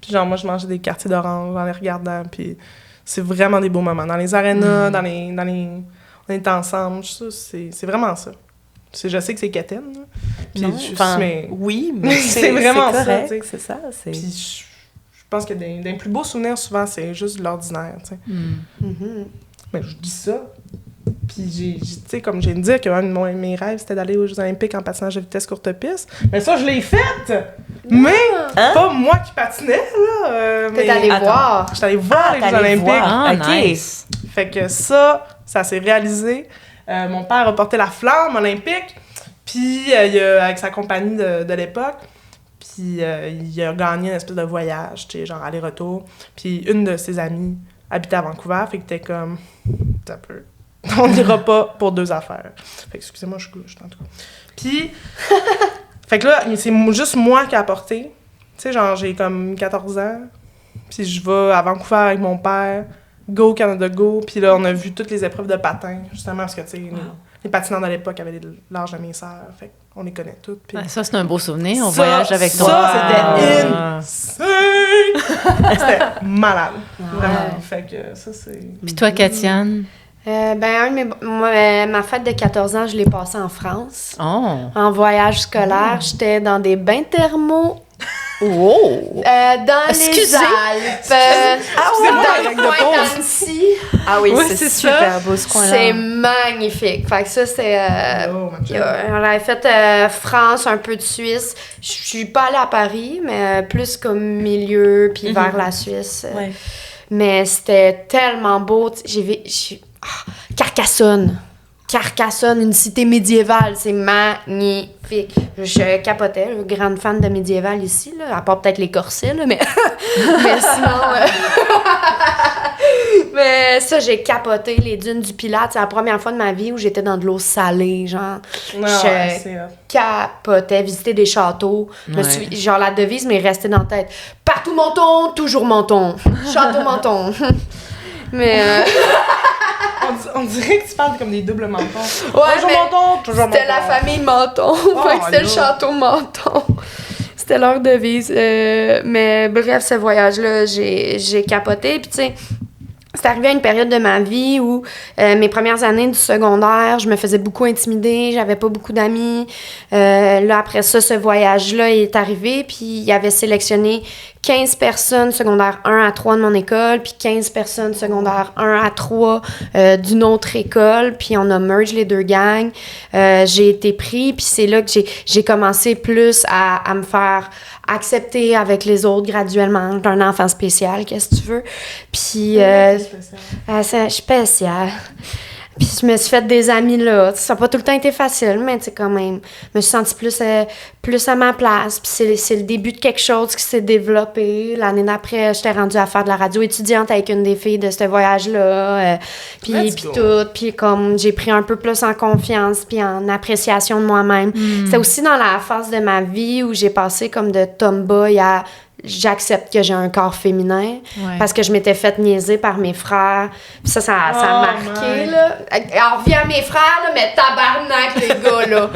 Puis genre, moi, je mangeais des quartiers d'orange en les regardant, puis c'est vraiment des beaux moments. Dans les arénas, dans les... On était ensemble, ça, c'est vraiment ça. Je sais que c'est quétaine, là. Puis mais... Oui, mais c'est vraiment correct, ça, tu sais. c'est ça. Puis je pense que des plus beaux souvenirs, souvent, c'est juste de l'ordinaire, tu sais. Mais je dis ça. Puis tu sais, comme j'ai dit qu'un de mes rêves, c'était d'aller aux Jeux Olympiques en patinage de vitesse courte piste. Mais ça, je l'ai fait! Mais pas moi qui patinais, là. T'es allé voir. J'étais allée voir les Jeux Olympiques. Ah, OK. nice! Fait que ça s'est réalisé. Mon père a porté la flamme olympique, puis avec sa compagnie de l'époque, puis il a gagné une espèce de voyage, tu sais, genre aller-retour. Puis une de ses amies habitait à Vancouver, fait que t'es comme... T'as peu. On n'ira pas pour 2 affaires. Fait que, excusez-moi, je suis en tout cas. Puis... fait que là, c'est juste moi qui ai apporté. Tu sais, genre, j'ai comme 14 ans, puis je vais à Vancouver avec mon père... Go Canada Go, puis là, on a vu toutes les épreuves de patin, justement, parce que, tu sais, les patinantes à l'époque avaient l'âge de mes sœurs. Fait qu'on les connaît toutes. Puis... Ça, c'est un beau souvenir. On voyage avec toi. Ça, c'était c'était malade. Vraiment. Fait que ça, c'est... Puis toi, Katiane? Ma fête de 14 ans, je l'ai passée en France. Oh! En voyage scolaire. J'étais dans des bains thermaux. Wow! Dans les Alpes. Dans le coin d'Annecy. Ah oui, c'est super beau ce coin-là. C'est magnifique. Fait que ça, c'est... on avait fait France, un peu de Suisse. Je suis pas allée à Paris, mais plus comme milieu, puis vers la Suisse. Ouais. Mais c'était tellement beau. Carcassonne. Carcassonne, une cité médiévale, c'est magnifique. Je capotais, grande fan de médiéval ici, là, à part peut-être les corsets, là, mais sinon... Mais ça, j'ai capoté les dunes du Pilat. C'est la première fois de ma vie où j'étais dans de l'eau salée, genre. Je capotais, visiter des châteaux. Genre, la devise m'est restée dans la tête. Partout Menton, toujours Menton. Château Menton. Mais... On dirait que tu parles comme des doubles mentons. Ouais, toujours Menton, toujours Menton. C'était la famille Menton. C'était le château Menton. C'était leur devise. Mais bref, ce voyage-là, j'ai capoté. Puis tu sais, c'est arrivé à une période de ma vie où mes premières années du secondaire, je me faisais beaucoup intimider, j'avais pas beaucoup d'amis. Là, après ça, ce voyage-là est arrivé, puis il avait sélectionné 15 personnes secondaire 1 à 3 de mon école, puis 15 personnes secondaire 1 à 3 d'une autre école, puis on a merge les deux gangs. J'ai été pris, puis c'est là que j'ai commencé plus à me faire accepter avec les autres graduellement. J'étais un enfant spécial, qu'est-ce que tu veux. Puis... c'est spécial. Puis je me suis fait des amis là. Ça n'a pas tout le temps été facile, mais tu sais, quand même, je me suis sentie plus à ma place. Puis c'est le début de quelque chose qui s'est développé. L'année d'après, j'étais rendue à faire de la radio étudiante avec une des filles de ce voyage-là. Puis tout. Puis comme j'ai pris un peu plus en confiance puis en appréciation de moi-même. C'est aussi dans la phase de ma vie où j'ai passé comme de tomboy à... J'accepte que j'ai un corps féminin parce que je m'étais fait niaiser par mes frères. Puis ça a marqué, là. Alors, reviens à mes frères, là, mais tabarnak, les gars, là.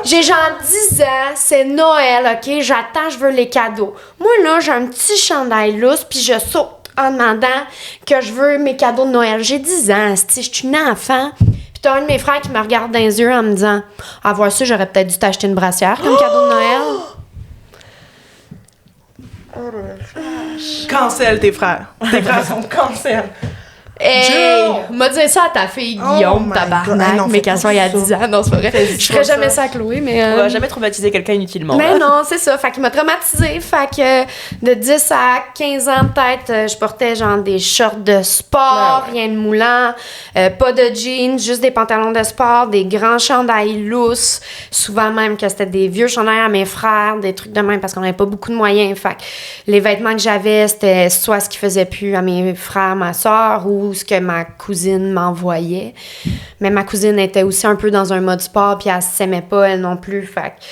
J'ai genre 10 ans, c'est Noël, OK? J'attends, je veux les cadeaux. Moi, là, j'ai un petit chandail lousse, puis je saute en demandant que je veux mes cadeaux de Noël. J'ai 10 ans, je suis une enfant. Puis t'as un de mes frères qui me regarde dans les yeux en me disant « À voir ça, j'aurais peut-être dû t'acheter une brassière comme cadeau de Noël. » Cancel tes frères. Tes frères sont cancel. Hey! M'a dit ça à ta fille, Guillaume, tabarnak, mais qu'elle soit il y a 10 ans. Non, c'est pas vrai. Je ferais jamais ça à Chloé, mais... On va jamais traumatiser quelqu'un inutilement. Mais non, c'est ça. Fait qu'il m'a traumatisée. Fait que de 10 à 15 ans, peut-être, je portais genre des shorts de sport, rien de moulant, pas de jeans, juste des pantalons de sport, des grands chandails lousses. Souvent même que c'était des vieux chandails à mes frères, des trucs de même, parce qu'on n'avait pas beaucoup de moyens. Fait que les vêtements que j'avais, c'était soit ce qui faisait plus à mes frères, ma soeur, ou ce que ma cousine m'envoyait. Mais ma cousine était aussi un peu dans un mode sport, puis elle s'aimait pas, elle non plus. Fait que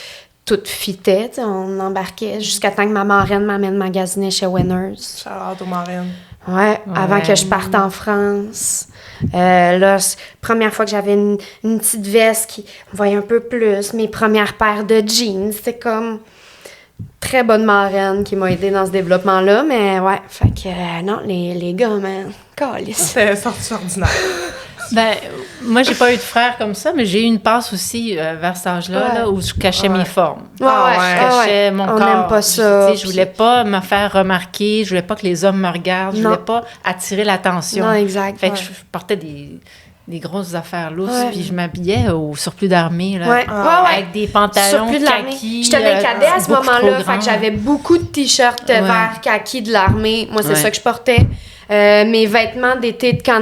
tout fitait, on embarquait jusqu'à temps que ma marraine m'amène magasiner chez Winners. Shout-out aux marraines. Ouais, avant que je parte en France. Là, première fois que j'avais une petite veste qui me voyait un peu plus, mes premières paires de jeans, c'était comme... Très bonne marraine qui m'a aidée dans ce développement-là, mais ouais, fait que non, les gars, man, calisse. C'était sorti ordinaire. Ben, moi, j'ai pas eu de frère comme ça, mais j'ai eu une passe aussi vers cet âge-là, là, où je cachais mes formes. Je cachais mon corps. On n'aime pas ça. Je voulais pas me faire remarquer, je voulais pas que les hommes me regardent, je voulais pas attirer l'attention. Non, exact. Fait que je portais des grosses affaires lousses, puis je m'habillais au surplus d'armée, là, avec des pantalons kaki. J'étais bien cadet à ce moment-là, fait que j'avais beaucoup de t-shirts verts kaki de l'armée. Moi, c'est ça que je portais. Mes vêtements d'été de camp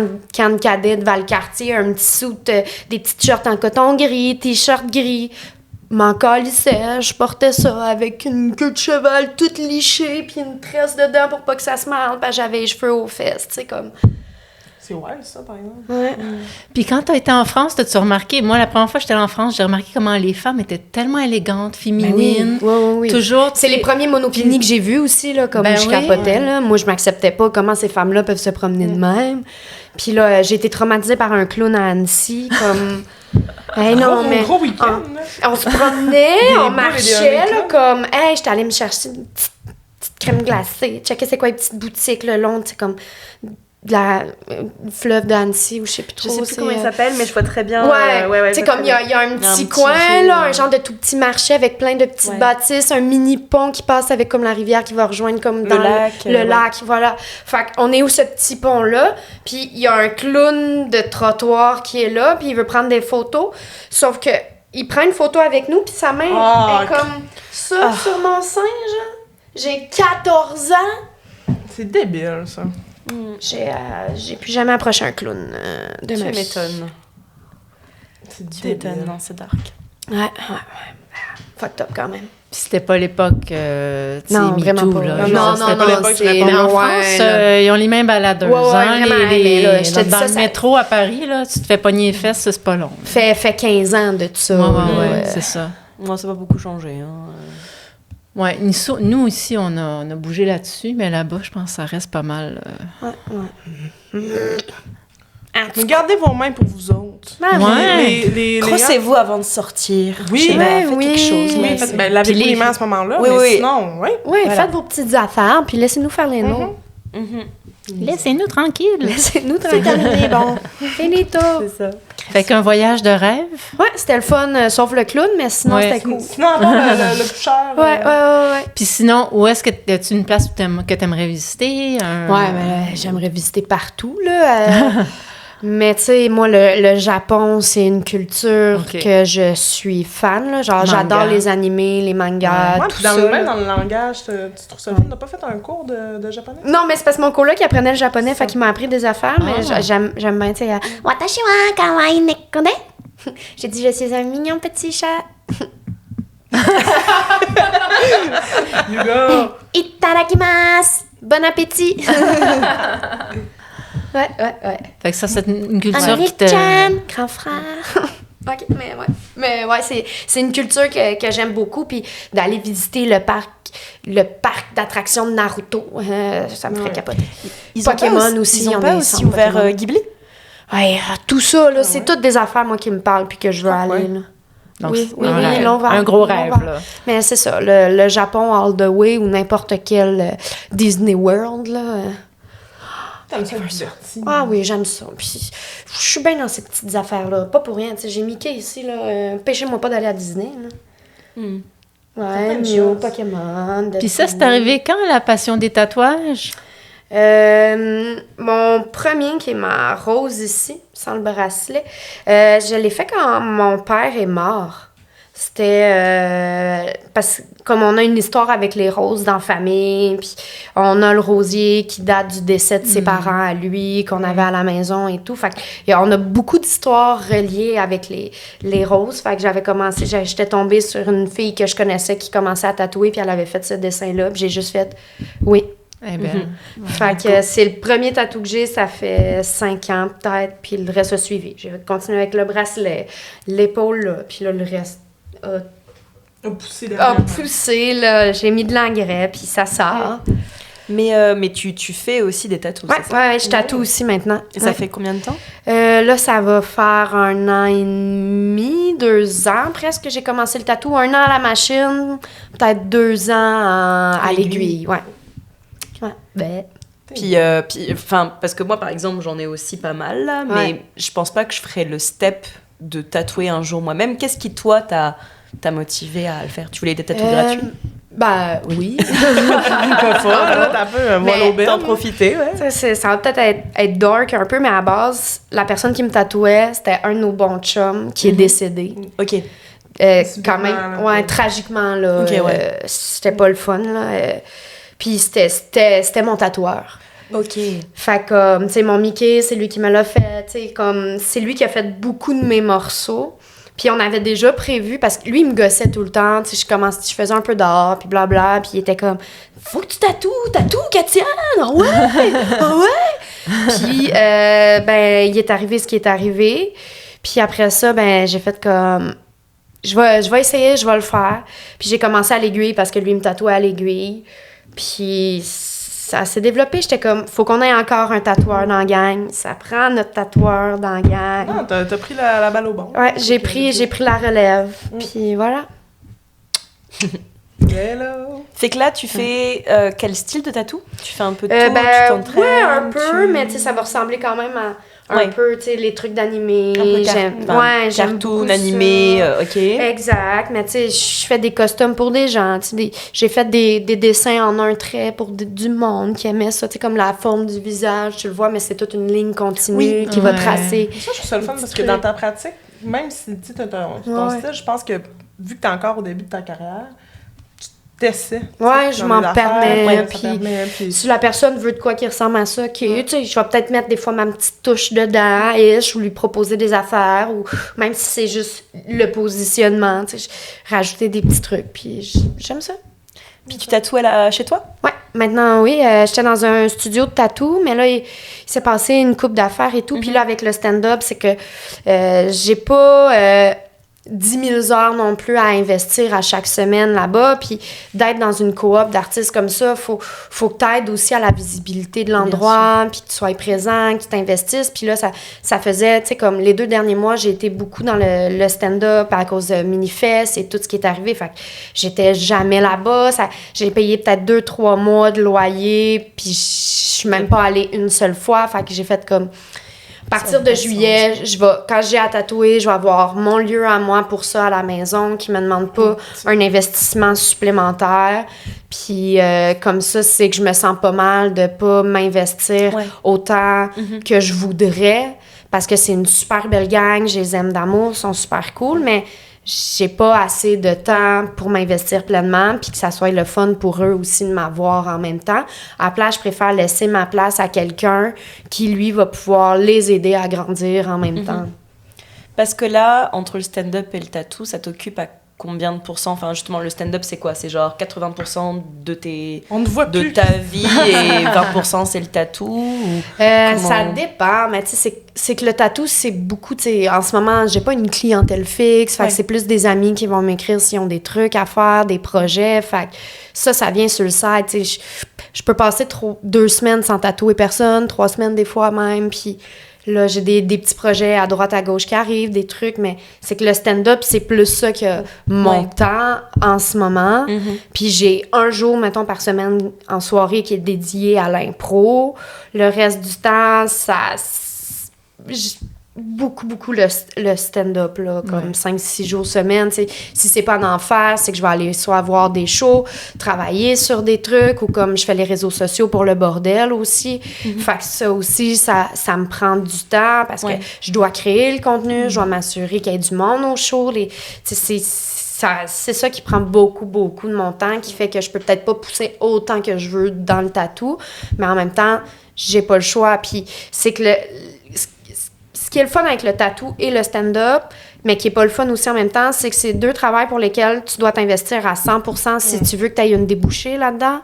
de cadet de Valcartier, un petit soute, des petites shorts en coton gris, t-shirt gris. M'en calissais, je portais ça avec une queue de cheval toute lichée, puis une tresse dedans pour pas que ça se mêle, parce que j'avais les cheveux aux fesses, tu sais, comme... C'est wild, ça, par exemple. Ouais. Puis quand tu as été en France, t'as-tu remarqué, moi, la première fois que j'étais allée en France, j'ai remarqué comment les femmes étaient tellement élégantes, féminines. Oui. Toujours. C'est les premiers monopinis que j'ai vus aussi, là, comme je capotais. Là. Moi, je m'acceptais pas comment ces femmes-là peuvent se promener de même. Puis là, j'ai été traumatisée par un clown à Annecy, comme... Hey, non, mais gros week-end, on se promenait, on marchait, là, comme... Hey, j'étais allée me chercher une petite crème glacée. Checker c'est quoi les petites boutiques le long, tu sais, comme... de la fleuve d'Annecy ou je sais plus trop. Je sais plus comment il s'appelle, mais je vois très bien. Ouais, tu sais, comme il y a un petit coin, là, un genre de tout petit marché avec plein de petites bâtisses, un mini pont qui passe avec comme la rivière qui va rejoindre comme dans le lac, voilà. Fait qu'on est où ce petit pont-là, puis il y a un clown de trottoir qui est là, puis il veut prendre des photos, sauf que il prend une photo avec nous, puis sa main est comme ça sur mon sein, genre. J'ai 14 ans. C'est débile, ça. J'ai plus jamais approché un clown de ma vie. Tu m'étonnes. C'est Tu débile. m'étonnes, non, c'est dark. Ouais. Fucked up quand même. Puis c'était pas l'époque, Non, vraiment MeToo, pas. là. Non, C'était pas l'époque, c'est... mais en France, ils ont les mêmes baladeuses. Ouais, vraiment, dans le métro à Paris, là, tu te fais pogner les fesses, c'est pas long. Fait 15 ans de tout ça. Ouais, c'est ça. Moi, ça va beaucoup changer. Ouais, nous ici, on a bougé là-dessus, mais là-bas, je pense que ça reste pas mal. Mais gardez vos mains pour vous autres. Ouais. Crossez-vous avant de sortir. Oui, faites quelque chose. Oui, lavez-vous les mains à ce moment-là, mais sinon, Oui, faites vos petites affaires, puis laissez-nous faire les nôtres. Laissez-nous tranquilles. Laissez-nous tranquilles. Bon, finito. C'est ça. Fait qu'un voyage de rêve. Ouais, c'était le fun, sauf le clown, mais sinon, c'était cool. Sinon, encore le plus cher. Ouais. Puis sinon, où est-ce que as-tu une place que t'aimerais visiter? Ouais, mais j'aimerais visiter partout, là. Mais tu sais, moi, le Japon, c'est une culture que je suis fan, là. Genre, j'adore les animés, les mangas, tout ça. Même dans le langage, tu trouves ça fun? T'as pas fait un cours de japonais? Non, mais c'est parce que mon coloc qui apprenait le japonais, fait qu'il m'a appris des affaires, mais j'aime bien, tu sais, Watashi wa kawaii neko de. J'ai dit, je suis un mignon petit chat. You go! Itadakimasu! Bon appétit! Ouais. Fait que ça, c'est une culture qui te... Amiri-chan, grand frère. OK, mais ouais, c'est une culture que j'aime beaucoup, puis d'aller visiter le parc d'attractions de Naruto, ça me ferait capoter. Pokémon aussi. Ils ont pas aussi ouvert Ghibli? Ouais, tout ça, là, c'est toutes des affaires, moi, qui me parlent, puis que je veux aller, là. Donc, oui, un gros rêve, là. Mais c'est ça, le Japon all the way, ou n'importe quel Disney World, là. T'aimes ça diverti. Ah oui, j'aime ça. Puis je suis bien dans ces petites affaires-là. Pas pour rien, tu sais. J'ai Mickey ici, là. Pêchez-moi pas d'aller à Disney, là. Ouais, Mew, Pokémon. Puis ça, c'est arrivé quand, la passion des tatouages? Mon premier, qui est ma rose ici, sans le bracelet, je l'ai fait quand mon père est mort. C'était parce que comme on a une histoire avec les roses dans la famille, puis on a le rosier qui date du décès de ses parents à lui, qu'on avait à la maison et tout. Fait que on a beaucoup d'histoires reliées avec les roses. Fait que j'étais tombée sur une fille que je connaissais qui commençait à tatouer, puis elle avait fait ce dessin-là, puis j'ai juste fait oui. Eh bien. Fait que c'est le premier tatou que j'ai, ça fait 5 ans peut-être, puis le reste a suivi. J'ai continué avec le bracelet, l'épaule là, puis là le reste a poussé, là. J'ai mis de l'engrais, puis ça sort. Mais tu fais aussi des tatous, c'est ça? Ouais, je tatoue aussi maintenant. Et ça fait combien de temps? Là, ça va faire 1 an et demi, 2 ans presque que j'ai commencé le tatou. 1 an à la machine, peut-être 2 ans à l'aiguille. Ouais. Puis, parce que moi, par exemple, j'en ai aussi pas mal, là, mais je pense pas que je ferais le step de tatouer un jour moi-même. Qu'est-ce qui, toi, t'a motivé à le faire? Tu voulais des tatous gratuits? Bah oui. Pas fort. T'as un peu un voile au t'en profiter, ouais. Ça va peut-être être dark un peu, mais à la base, la personne qui me tatouait, c'était un de nos bons chums qui est décédé. OK. Quand même, tragiquement, là. OK, c'était pas le fun, là. Puis c'était mon tatoueur. OK. Fait que, tu sais, mon Mickey, c'est lui qui me l'a fait, tu sais, comme, c'est lui qui a fait beaucoup de mes morceaux. Puis on avait déjà prévu, parce que lui, il me gossait tout le temps, tu sais, je faisais un peu d'art, puis blabla, puis il était comme, faut que tu tatoues, Katiane, ah ouais! Puis, il est arrivé ce qui est arrivé. Puis après ça, j'ai fait comme... Je vais essayer, je vais le faire. Puis j'ai commencé à l'aiguille parce que lui, il me tatouait à l'aiguille. Puis ça s'est développé. J'étais comme, faut qu'on ait encore un tatoueur dans la gang. Ça prend notre tatoueur dans la gang. Ah, t'as pris la balle au bon. Ouais, j'ai pris la relève. Puis voilà. Hello. Fait que là, tu fais quel style de tatou? Tu fais un peu de tout, tu t'entraînes? Ouais, un peu, mais tu sais, ça va ressembler quand même à un peu, tu sais, les trucs d'animé. J'aime cartoon, animé, OK. Exact, mais tu sais, je fais des costumes pour des gens, tu sais, j'ai fait des dessins en un trait pour du monde qui aimait ça, tu sais, comme la forme du visage, tu le vois, mais c'est toute une ligne continue qui va tracer. Ça, je trouve ça le fun parce que dans ta pratique, même si tu as ton style, je pense que vu que tu es encore au début de ta carrière, t'essaies. Ouais, je m'en permets. Puis si la personne veut de quoi qui ressemble à ça, tu sais, je vais peut-être mettre des fois ma petite touche dedans, ou lui proposer des affaires, ou même si c'est juste le positionnement, tu sais, rajouter des petits trucs. Puis j'aime ça. Puis tu tatoues chez toi? Ouais, maintenant, oui. J'étais dans un studio de tatou, mais là, il s'est passé une couple d'affaires et tout. Puis là, avec le stand-up, c'est que j'ai pas 10 000 heures non plus à investir à chaque semaine là-bas. Puis d'être dans une coop d'artistes comme ça, faut que tu aides aussi à la visibilité de l'endroit, puis que tu sois présent, que tu t'investisses. Puis là, ça faisait, tu sais, comme les 2 derniers mois, j'ai été beaucoup dans le stand-up à cause de Minifest et tout ce qui est arrivé. Fait que j'étais jamais là-bas. J'ai payé peut-être 2-3 mois de loyer, puis je suis même pas allée une seule fois. Fait que j'ai fait comme... À partir de juillet, quand j'ai à tatouer, je vais avoir mon lieu à moi pour ça à la maison, qui me demande pas un investissement supplémentaire. Puis comme ça, c'est que je me sens pas mal de pas m'investir autant que je voudrais, parce que c'est une super belle gang, je les aime d'amour, ils sont super cool, mais j'ai pas assez de temps pour m'investir pleinement, puis que ça soit le fun pour eux aussi de m'avoir en même temps. À la place, je préfère laisser ma place à quelqu'un qui, lui, va pouvoir les aider à grandir en même temps. Parce que là, entre le stand-up et le tatou, ça t'occupe à combien de pourcents? Enfin, justement, le stand-up, c'est quoi? C'est genre 80% de ta vie et 20% c'est le tatou? Ça dépend, mais tu sais, c'est que le tatou, c'est beaucoup, tu sais, en ce moment, j'ai pas une clientèle fixe, fait que c'est plus des amis qui vont m'écrire s'ils ont des trucs à faire, des projets, fait que ça vient sur le site, tu sais, je peux passer 2 semaines sans tatouer personne, 3 semaines des fois même, puis là, j'ai des petits projets à droite, à gauche qui arrivent, des trucs, mais c'est que le stand-up, c'est plus ça que mon temps en ce moment. Puis j'ai un jour, mettons, par semaine en soirée qui est dédié à l'impro. Le reste du temps, beaucoup le stand-up, là, comme 5-6 jours semaine. T'sais. Si c'est pas en enfer, c'est que je vais aller soit voir des shows, travailler sur des trucs, ou comme je fais les réseaux sociaux pour le bordel aussi. Fait que ça aussi, ça me prend du temps parce que je dois créer le contenu, je dois m'assurer qu'il y ait du monde au show. C'est ça qui prend beaucoup de mon temps, qui fait que je peux peut-être pas pousser autant que je veux dans le tatou, mais en même temps, j'ai pas le choix. Puis c'est que ce qui est le fun avec le tatou et le stand-up, mais qui est pas le fun aussi en même temps, c'est que c'est 2 travails pour lesquels tu dois t'investir à 100% si tu veux que tu aies une débouchée là-dedans.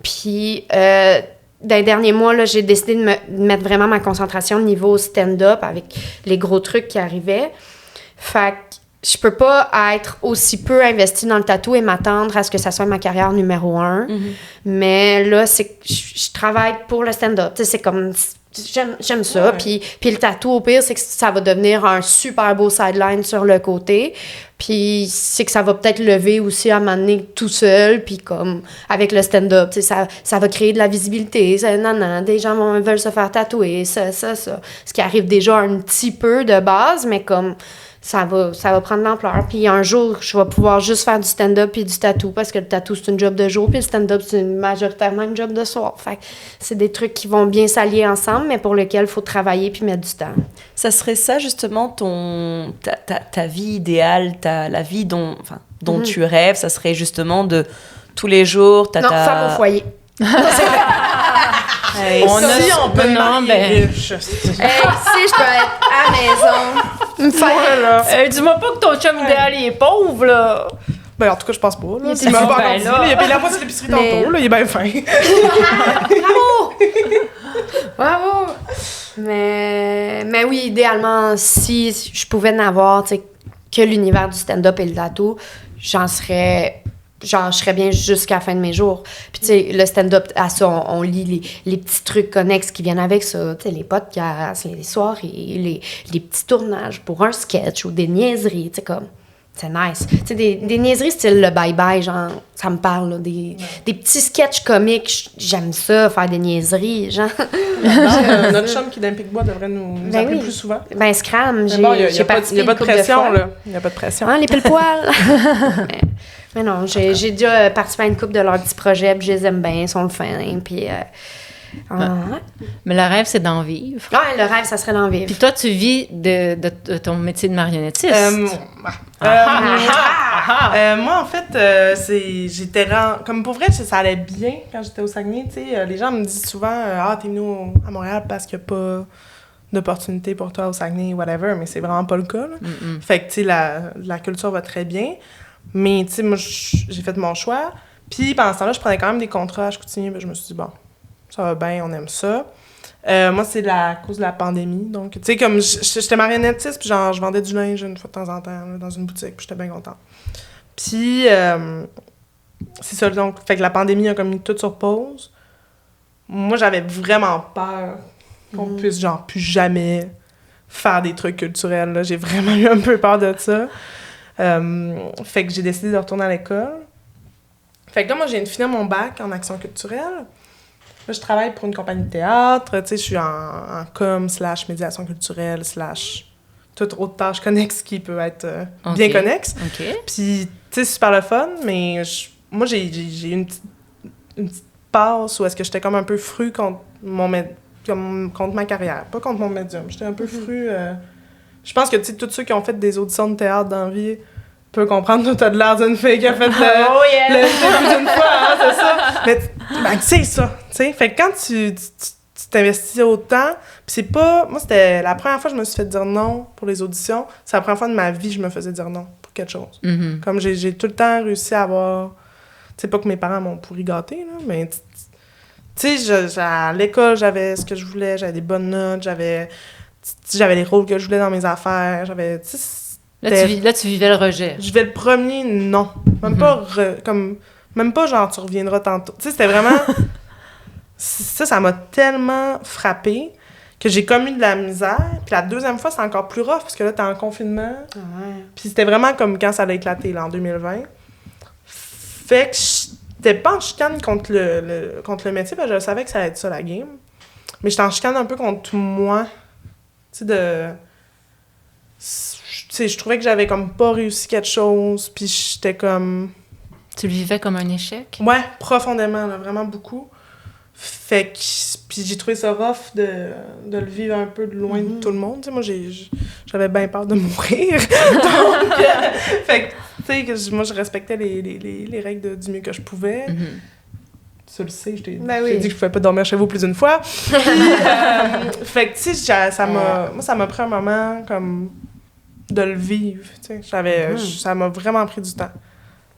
Puis, dans les derniers mois, là, j'ai décidé de mettre vraiment ma concentration au niveau stand-up avec les gros trucs qui arrivaient. Fait que je peux pas être aussi peu investie dans le tatou et m'attendre à ce que ça soit ma carrière numéro 1. Mais là, c'est que je travaille pour le stand-up. Tu sais, c'est comme... J'aime ça. Puis le tatou, au pire, c'est que ça va devenir un super beau sideline sur le côté. Puis c'est que ça va peut-être lever aussi à m'amener tout seul. Puis comme avec le stand-up, tu sais, ça va créer de la visibilité. Des gens veulent se faire tatouer, ça. Ce qui arrive déjà un petit peu de base, mais comme... Ça va prendre de l'ampleur. Puis un jour, je vais pouvoir juste faire du stand-up puis du tatou, parce que le tatou, c'est une job de jour, puis le stand-up, c'est majoritairement une job de soir. Fait que c'est des trucs qui vont bien s'allier ensemble, mais pour lesquels il faut travailler puis mettre du temps. Ça serait ça, justement, ta vie idéale, la vie dont tu rêves, ça serait justement de tous les jours... femme au foyer. On peut riche. Si je peux être à la maison, dis-moi pas que ton chum idéal il est pauvre, là. Ben, en tout cas, je pense pas. Là. Il m'a pas encore dit. Il a payé la moitié de l'épicerie tantôt. Là, il est bien fin. Bravo! Mais oui, idéalement, si je pouvais n'avoir, tu sais, que l'univers du stand-up et le tatou, je serais bien jusqu'à la fin de mes jours. Puis, tu sais, le stand-up, à ça, on lit les petits trucs connexes qui viennent avec ça. Tu sais, les podcasts, les soirées, les petits tournages pour un sketch ou des niaiseries, tu sais, comme... C'est nice. Tu sais, des niaiseries style le bye-bye, genre, ça me parle, là, des petits sketchs comiques. J'aime ça, faire des niaiseries, genre. Notre chum qui est d'un Pic-Bois devrait nous appeler plus souvent. Ben, Scram, j'ai participé une couple de fois. Il n'y a pas de pression, là. Il n'y a pas de pression. Hein, les pile-poils. mais non, j'ai déjà participé à une couple de leurs petits projets, puis je les aime bien, ils sont le fin, puis... Mais le rêve, c'est d'en vivre. Ouais, le rêve, ça serait d'en vivre. Puis toi, tu vis de ton métier de marionnettiste. Moi, en fait, j'étais comme pour vrai, ça allait bien quand j'étais au Saguenay. Les gens me disent souvent t'es venu à Montréal parce qu'il n'y a pas d'opportunité pour toi au Saguenay, whatever, mais c'est vraiment pas le cas. Là. Fait que, tu sais, la culture va très bien. Mais, tu sais, moi, j'ai fait mon choix. Puis, pendant ce temps-là, je prenais quand même des contrats à Chicoutimi. Je me suis dit, bon, ça va bien, on aime ça. Moi, c'est à cause de la pandémie. Donc, tu sais, comme j'étais marionnettiste, puis genre, je vendais du linge une fois de temps en temps là, dans une boutique, puis j'étais bien contente. Puis, c'est ça, donc, fait que la pandémie a comme mis tout sur pause. Moi, j'avais vraiment peur qu'on puisse, genre, plus jamais faire des trucs culturels, là. J'ai vraiment eu un peu peur de ça. Fait que j'ai décidé de retourner à l'école. Fait que là, moi, je viens de finir mon bac en action culturelle. Là, je travaille pour une compagnie de théâtre, tu sais, je suis en com / médiation culturelle / toute autre tâche connexe qui peut être bien connexe. Puis, tu sais, c'est super le fun, mais moi, j'ai une petite passe où est-ce que j'étais comme un peu fru contre ma carrière, pas contre mon médium. J'étais un peu fru. Je pense que, tu sais, tous ceux qui ont fait des auditions de théâtre dans la vie peuvent comprendre que t'as de l'air d'une fille qui a fait le début d'une fois, hein, c'est ça. Mais, c'est ça, tu sais. Fait que quand tu t'investis autant, puis c'est pas... Moi, c'était la première fois que je me suis fait dire non pour les auditions. C'est la première fois de ma vie que je me faisais dire non pour quelque chose. Comme j'ai tout le temps réussi à avoir... Tu sais, pas que mes parents m'ont pourri gâté, là, mais... Tu sais, à l'école, j'avais ce que je voulais, j'avais des bonnes notes, j'avais les rôles que je voulais dans mes affaires, j'avais... Là, tu vivais le rejet. Je vivais le premier, non. Même pas genre, tu reviendras tantôt. Tu sais, c'était vraiment... ça m'a tellement frappée que j'ai comme eu de la misère. Puis la deuxième fois, c'est encore plus rough, parce que là, t'es en confinement. Puis c'était vraiment comme quand ça allait éclater, là, en 2020. Fait que j'étais pas en chicane contre le métier, parce que je savais que ça allait être ça, la game. Mais j'étais en chicane un peu contre moi. Tu sais, je trouvais que j'avais comme pas réussi quelque chose, puis j'étais comme... Tu le vivais comme un échec? Ouais, profondément, là, vraiment beaucoup. Fait que... Puis j'ai trouvé ça rough de le vivre un peu de loin de tout le monde. Tu sais, moi, j'avais bien peur de mourir. Donc, fait que, tu sais, moi, je respectais les règles du mieux que je pouvais. Tu le sais, je t'ai dit que je pouvais pas dormir chez vous plus d'une fois. Puis, fait que, tu sais, ça m'a pris un moment, comme... de le vivre, tu sais. Ça m'a vraiment pris du temps.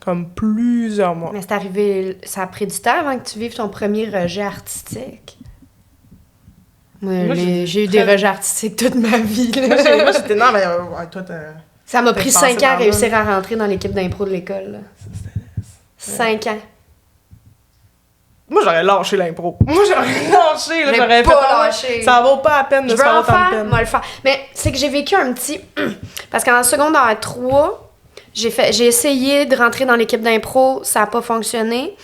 Comme plusieurs mois. Mais c'est arrivé... Ça a pris du temps avant que tu vives ton premier rejet artistique. Moi j'ai eu des rejets artistiques toute ma vie. Là. Moi, j'étais... Non, mais toi, ça m'a pris 5 ans à réussir à rentrer dans l'équipe d'impro de l'école. Là. 5 ans. Moi, j'aurais lâché l'impro. J'aurais pas lâché. Ça vaut pas la peine de se faire autant de peine. Moi, le faire. Mais c'est que j'ai vécu un petit... Parce qu'en secondaire 3, j'ai essayé de rentrer dans l'équipe d'impro, ça n'a pas fonctionné.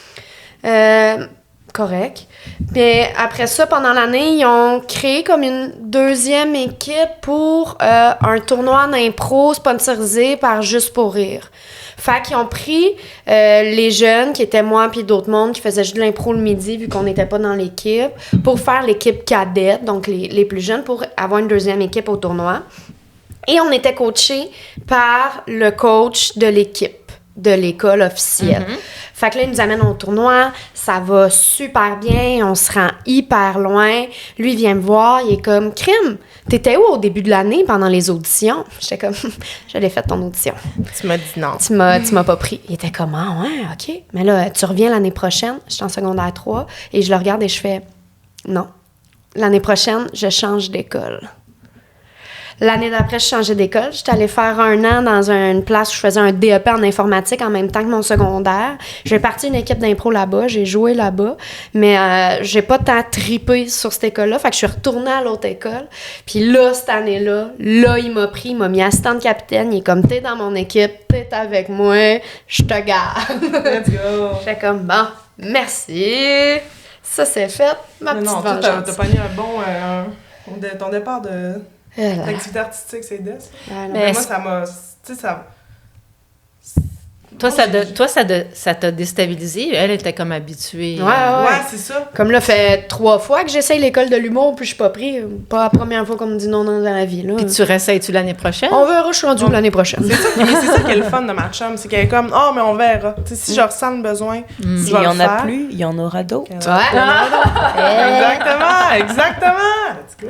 Correct. Mais après ça, pendant l'année, ils ont créé comme une deuxième équipe pour un tournoi d'impro sponsorisé par Juste pour rire. Fait qu'ils ont pris les jeunes, qui étaient moi puis d'autres mondes, qui faisaient juste de l'impro le midi, vu qu'on n'était pas dans l'équipe, pour faire l'équipe cadette, donc les plus jeunes, pour avoir une deuxième équipe au tournoi. Et on était coachés par le coach de l'équipe. de l'école officielle. Fait que là, il nous amène au tournoi, ça va super bien, on se rend hyper loin. Lui, il vient me voir, il est comme « Crime, t'étais où au début de l'année pendant les auditions? » J'étais comme « J'allais faire ton audition. » Tu m'as dit non. Tu m'as pas pris. Il était comme « Ah ouais, OK. Mais là, tu reviens l'année prochaine. » J'étais en secondaire 3 et je le regarde et je fais « Non. L'année prochaine, je change d'école. » L'année d'après, je changeais d'école. J'étais allée faire 1 an dans une place où je faisais un DEP en informatique en même temps que mon secondaire. J'ai parti une équipe d'impro là-bas, j'ai joué là-bas, mais j'ai pas tant trippé sur cette école-là. Fait que je suis retournée à l'autre école. Puis là, cette année-là, il m'a pris, il m'a mis assistante capitaine. Il est comme, t'es dans mon équipe, t'es avec moi, je te garde. Let's go! J'étais comme, bon, merci. Ça, c'est fait. Ma petite vengeance. T'as pogné un bon... ton départ de... L'activité artistique, c'est des. Mais moi, ça m'a... Tu sais, ça... Toi, ça t'a déstabilisé. Elle était comme habituée. Ouais, c'est ça. Comme là, fait 3 fois que j'essaye l'école de l'humour, puis je suis pas pris. Pas la première fois qu'on me dit non dans la vie. Là. Puis tu réessayes-tu l'année prochaine? On verra, je suis rendue l'année prochaine. C'est ça qui est le fun de ma chum, c'est qu'elle est comme « Oh, mais on verra. » Tu sais, si je ressens le besoin, je vais S'il y en le a faire. plus, il y en aura d'autres. Exactement! Let's go!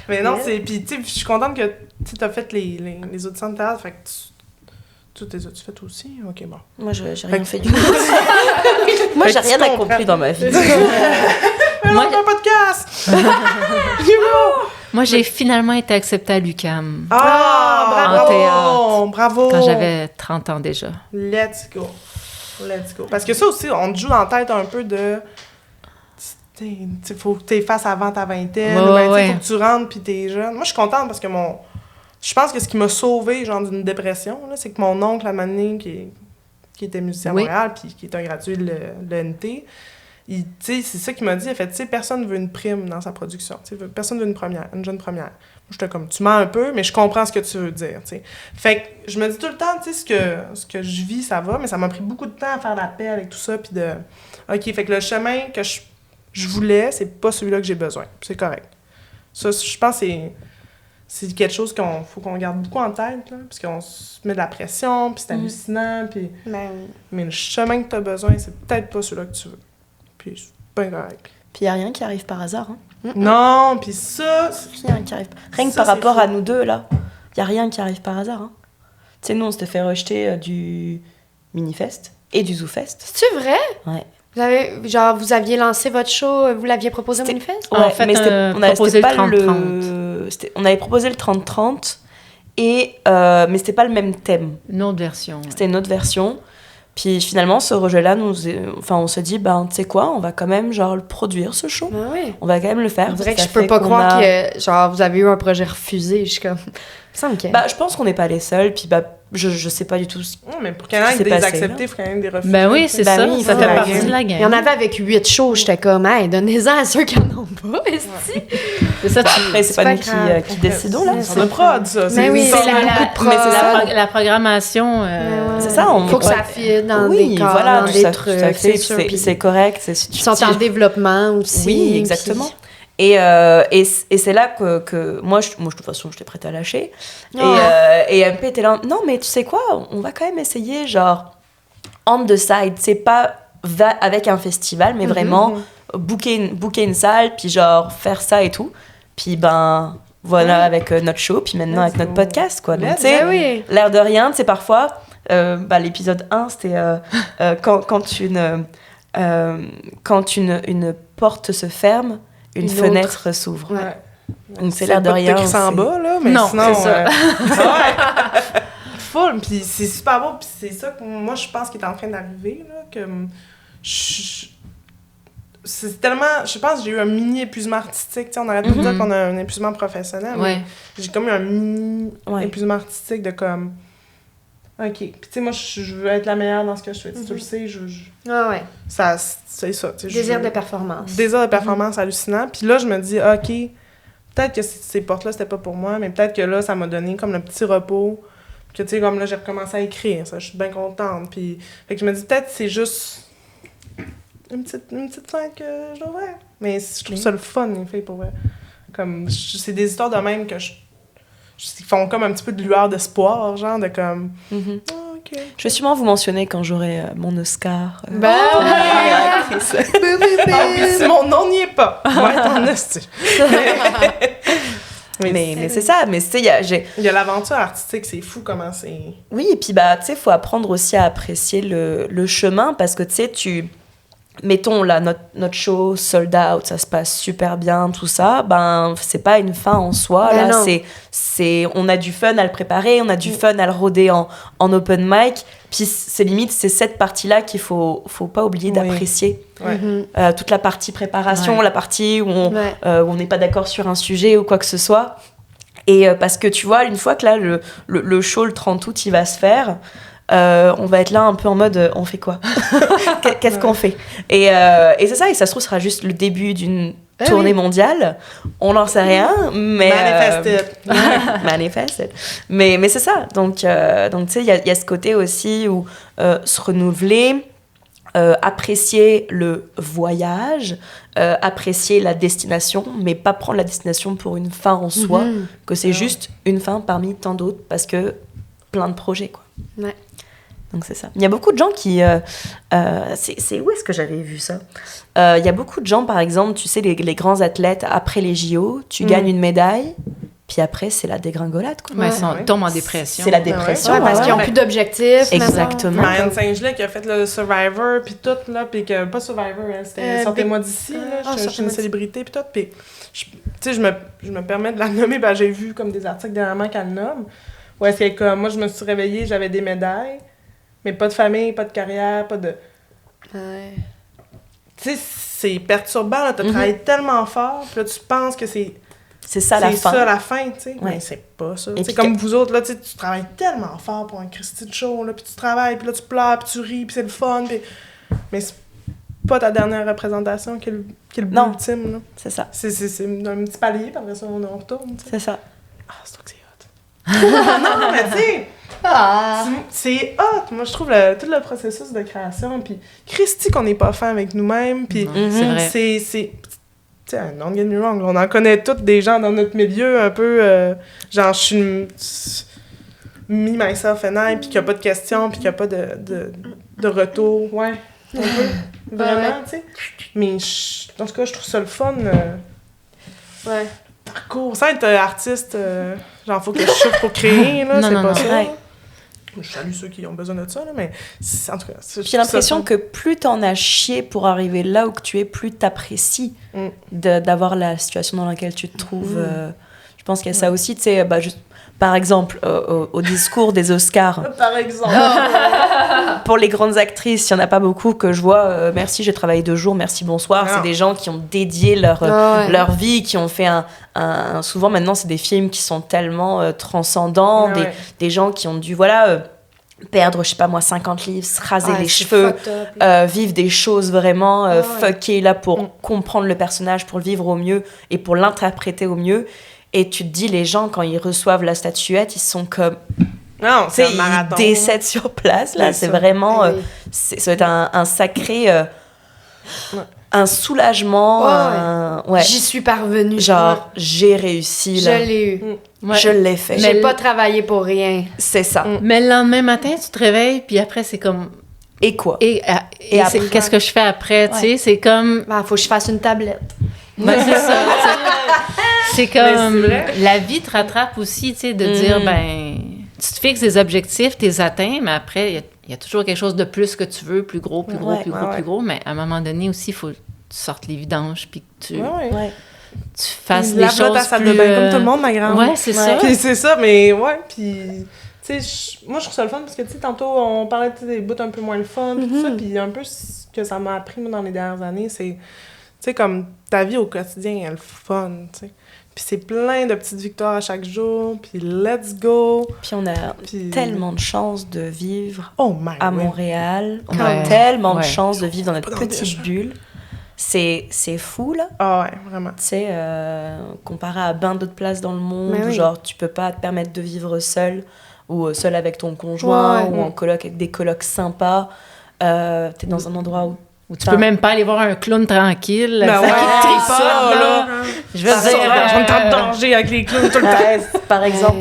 Mais non, c'est... Puis, tu sais, je suis contente que tu as fait les auditions de théâtre, fait que tu les as-tu faites aussi? OK, bon. Moi, j'ai rien fait du tout. Moi, j'ai rien accompli dans ma vie. Moi, un podcast! Moi, j'ai finalement été acceptée à l'UQAM. Ah, en théâtre. Bravo! Quand j'avais 30 ans déjà. Let's go. Parce que ça aussi, on te joue dans la tête un peu de... Il faut que tu fasses avant ta vingtaine, ou bien faut que tu rentres puis t'es jeune. Moi, je suis contente parce que je pense que ce qui m'a sauvée, genre, d'une dépression, là, c'est que mon oncle, à Mané, qui était musicien à Montréal, puis qui est un gradué de l'ENT, c'est ça qu'il m'a dit. Il a fait, tu sais, personne veut une prime dans sa production. Personne veut une jeune première. Moi, j'étais comme, tu mens un peu, mais je comprends ce que tu veux dire, tu sais. Fait que je me dis tout le temps, tu sais, ce que je vis, ça va, mais ça m'a pris beaucoup de temps à faire la paix avec tout ça, puis de... OK, fait que le chemin que je voulais, c'est pas celui-là que j'ai besoin. C'est correct. Ça, je pense que c'est quelque chose qu'il faut qu'on garde beaucoup en tête, là, parce qu'on se met de la pression, puis c'est hallucinant, puis... Mais le chemin que tu as besoin, c'est peut-être pas celui-là que tu veux. Puis c'est bien correct. Puis il n'y a rien qui arrive par hasard. Hein. Non, puis ça... Rien qui arrive. Rien que par rapport à nous deux, là, il n'y a rien qui arrive par hasard. Hein. Tu sais, nous, on s'était fait rejeter du Minifest et du ZooFest. C'est-tu vrai? Ouais. Vous aviez lancé votre show, vous l'aviez proposé au Minifest? Ouais, en fait, mais on avait proposé le 30-30. On avait proposé le 30-30, mais c'était pas le même thème. Une autre version. Ouais. C'était une autre version. Puis finalement, ce rejet-là, on se dit, tu sais quoi, on va quand même genre le produire, ce show. Ah oui. On va quand même le faire. On dirait que je peux pas croire que genre, vous avez eu un projet refusé. Je suis comme... je pense qu'on n'est pas les seuls, puis je sais pas du tout ce mais pour qu'il y en ait des acceptés, il faut quand même des refus. Ben oui, c'est ça. Oui, ça fait partie de la game. Il y en avait avec 8 shows. J'étais comme, hey, donnez-en à ceux qui en ont pas, esti. C'est ça, c'est pas nous qui décidons, là. C'est le prod, ça. Mais oui, c'est la programmation. C'est ça. Faut que ça file dans des corps, voilà, dans des trucs. C'est sûr. C'est correct. Ils sont en développement aussi. Oui, exactement. Et c'est là que moi, de toute façon, j'étais prête à lâcher. Et MP était là, non, mais tu sais quoi, on va quand même essayer, genre, on the side. C'est pas avec un festival, mais vraiment booker une salle, puis genre, faire ça et tout. Puis voilà, avec notre show, puis maintenant avec notre podcast, quoi. Donc, tu sais, l'air de rien, tu sais, parfois, l'épisode 1, c'était quand une porte se ferme, une fenêtre s'ouvre. Ouais. Donc c'est l'air de rien. C'est pas en bas, là, mais non, sinon... c'est ça. Full, puis c'est super beau, puis c'est ça que moi, je pense qu'il est en train d'arriver, là, que c'est tellement... Je pense que j'ai eu un mini-épuisement artistique, tu sais, on arrête de dire qu'on a un épuisement professionnel, mais j'ai comme eu un mini-épuisement artistique de comme... OK. Puis, tu sais, moi, je veux être la meilleure dans ce que je fais. Tu le sais, ça, c'est ça. Désir de performance. Désir de performance hallucinant. Puis là, je me dis, OK, peut-être que ces portes-là, c'était pas pour moi, mais peut-être que là, ça m'a donné comme le petit repos. Que, tu sais, comme là, j'ai recommencé à écrire. Ça, je suis bien contente. Puis, fait que je me dis, peut-être c'est juste une petite scène que je dois faire. Mais je trouve ça le fun, les filles, pour vrai. Comme, c'est des histoires de même que ils font comme un petit peu de lueur d'espoir, genre de comme... OK, OK. Je vais sûrement vous mentionner quand j'aurai mon Oscar. Puis si mon nom n'y est pas, on va être en hostie. Mais c'est ça, mais tu sais, il y a l'aventure artistique, c'est fou comment c'est... Oui, et puis tu sais, il faut apprendre aussi à apprécier le chemin, parce que tu sais, mettons là, notre show sold out, ça se passe super bien, tout ça, c'est pas une fin en soi, mais là, non. on a du fun à le préparer, on a du fun à le roder en open mic, puis c'est limite, c'est cette partie-là qu'il faut pas oublier d'apprécier. Ouais. Toute la partie préparation, la partie où on n'est pas d'accord sur un sujet ou quoi que ce soit. Et parce que tu vois, une fois que là, le show, le 30 août, il va se faire, on va être là un peu en mode on fait quoi? Qu'est-ce qu'on fait? Et c'est ça, et ça se trouve, ce sera juste le début d'une tournée mondiale. On n'en sait rien, mais... Manifested. Mais c'est ça. Donc tu sais, il y a ce côté aussi où se renouveler, apprécier le voyage, apprécier la destination, mais pas prendre la destination pour une fin en soi, que c'est juste une fin parmi tant d'autres, parce que plein de projets, quoi. Ouais. Donc c'est ça. Il y a beaucoup de gens qui... c'est où est-ce que j'avais vu ça? Il y a beaucoup de gens, par exemple, tu sais, les grands athlètes, après les JO, tu gagnes une médaille, puis après, c'est la dégringolade, quoi. Ouais, ils tombent en dépression. C'est la dépression. Ouais, parce qu'ils n'ont plus d'objectifs. Exactement. Marianne Saint-Gelais qui a fait le Survivor, puis tout, là, puis que... Pas Survivor, hein, c'était Sortez-moi d'ici, là, je suis une célébrité, puis tout, puis... Tu sais, je me permets de la nommer, j'ai vu comme des articles dernièrement qu'elle nomme, où est-ce qu'elle comme... Moi, je me suis réveillée, j'avais des médailles, mais pas de famille, pas de carrière, pas de... Ouais. Tu sais, c'est perturbant, là, t'as travaillé tellement fort, puis là, tu penses que c'est ça la fin. C'est ça la fin, tu sais. Ouais. Mais c'est pas ça. Et C'est comme vous autres, là, tu sais, tu travailles tellement fort pour un Christy de show, là, puis tu travailles, puis là, tu pleures, puis tu ris, puis c'est le fun, puis... Mais c'est pas ta dernière représentation qui est le but ultime, là. C'est ça. C'est un petit palier, puis après ça, on retourne, tu sais. C'est ça. Ah, c'est toi que c'est hot. Non, mais tu sais... C'est hot! Moi, je trouve tout le processus de création, puis Christy qu'on n'est pas fin avec nous-mêmes, puis c'est vrai. c'est tu sais, don't get me wrong, on en connaît toutes des gens dans notre milieu un peu, genre, je suis me, myself and I, puis qu'il n'y a pas de questions, puis qu'il n'y a pas de retour, ouais, un peu, vraiment, tu sais. Mais, en tout cas, je trouve ça le fun, Ouais. parcours, sans être artiste, genre, faut que je souffre pour créer, là, Non, c'est non, pas non. ça. Ouais. Je salue ceux qui ont besoin de ça, là, mais en tout cas... J'ai l'impression que plus t'en as chié pour arriver là où que tu es, plus t'apprécies d'avoir la situation dans laquelle tu te trouves. Je pense qu'il y a ça aussi, tu sais, juste, par exemple, au discours des Oscars. Par exemple. Pour les grandes actrices, il n'y en a pas beaucoup que je vois. Merci, j'ai travaillé 2 jours, merci, bonsoir. Non. C'est des gens qui ont dédié leur vie, qui ont fait souvent maintenant, c'est des films qui sont tellement transcendants, des gens qui ont dû, perdre, je sais pas moi, 50 livres, se raser les cheveux, vivre des choses vraiment fuckées là pour comprendre le personnage, pour le vivre au mieux et pour l'interpréter au mieux. Et tu te dis, les gens, quand ils reçoivent la statuette, ils sont comme... Non, c'est un ils marathon. décèdent sur place, là. C'est vraiment... ça va être un sacré... un soulagement. J'y suis parvenue. Genre, j'ai réussi, là. Je l'ai eu. Ouais. Je l'ai fait. J'ai pas travaillé pour rien. C'est ça. Mais le lendemain matin, tu te réveilles, puis après, c'est comme... Et quoi? Et après? qu'est-ce que je fais après, tu sais? C'est comme... Faut que je fasse une tablette. Ben, c'est ça, tu sais. C'est comme... Mais c'est vrai. La vie te rattrape aussi, tu sais, de dire, tu te fixes des objectifs, tu les atteins, mais après, il y a toujours quelque chose de plus que tu veux, plus gros, plus gros, plus gros. Mais à un moment donné aussi, il faut que tu sortes les vidanges, puis que tu fasses des choses ta salle de bain comme tout le monde, ma grande. Ouais, c'est ça. Puis c'est ça, mais puis... Tu sais, moi, je trouve ça le fun, parce que, tu sais, tantôt, on parlait des bouts un peu moins le fun, tout ça, puis un peu ce que ça m'a appris, moi, dans les dernières années, c'est... Tu sais, comme ta vie au quotidien, elle est le fun, tu sais. Puis c'est plein de petites victoires à chaque jour, puis let's go. Puis on a tellement de chance de vivre à Montréal. On a tellement de chance de vivre dans notre petite bulle. C'est fou, là. Ah ouais, vraiment. Tu sais, comparé à bien d'autres places dans le monde, où genre, tu peux pas te permettre de vivre seul, ou seul avec ton conjoint, ou en coloc avec des colocs sympas. T'es dans un endroit où tu peux même pas aller voir un clown tranquille. Ben ouais, ça, là. Je veux dire, on est en danger avec les clowns tout le temps. par exemple.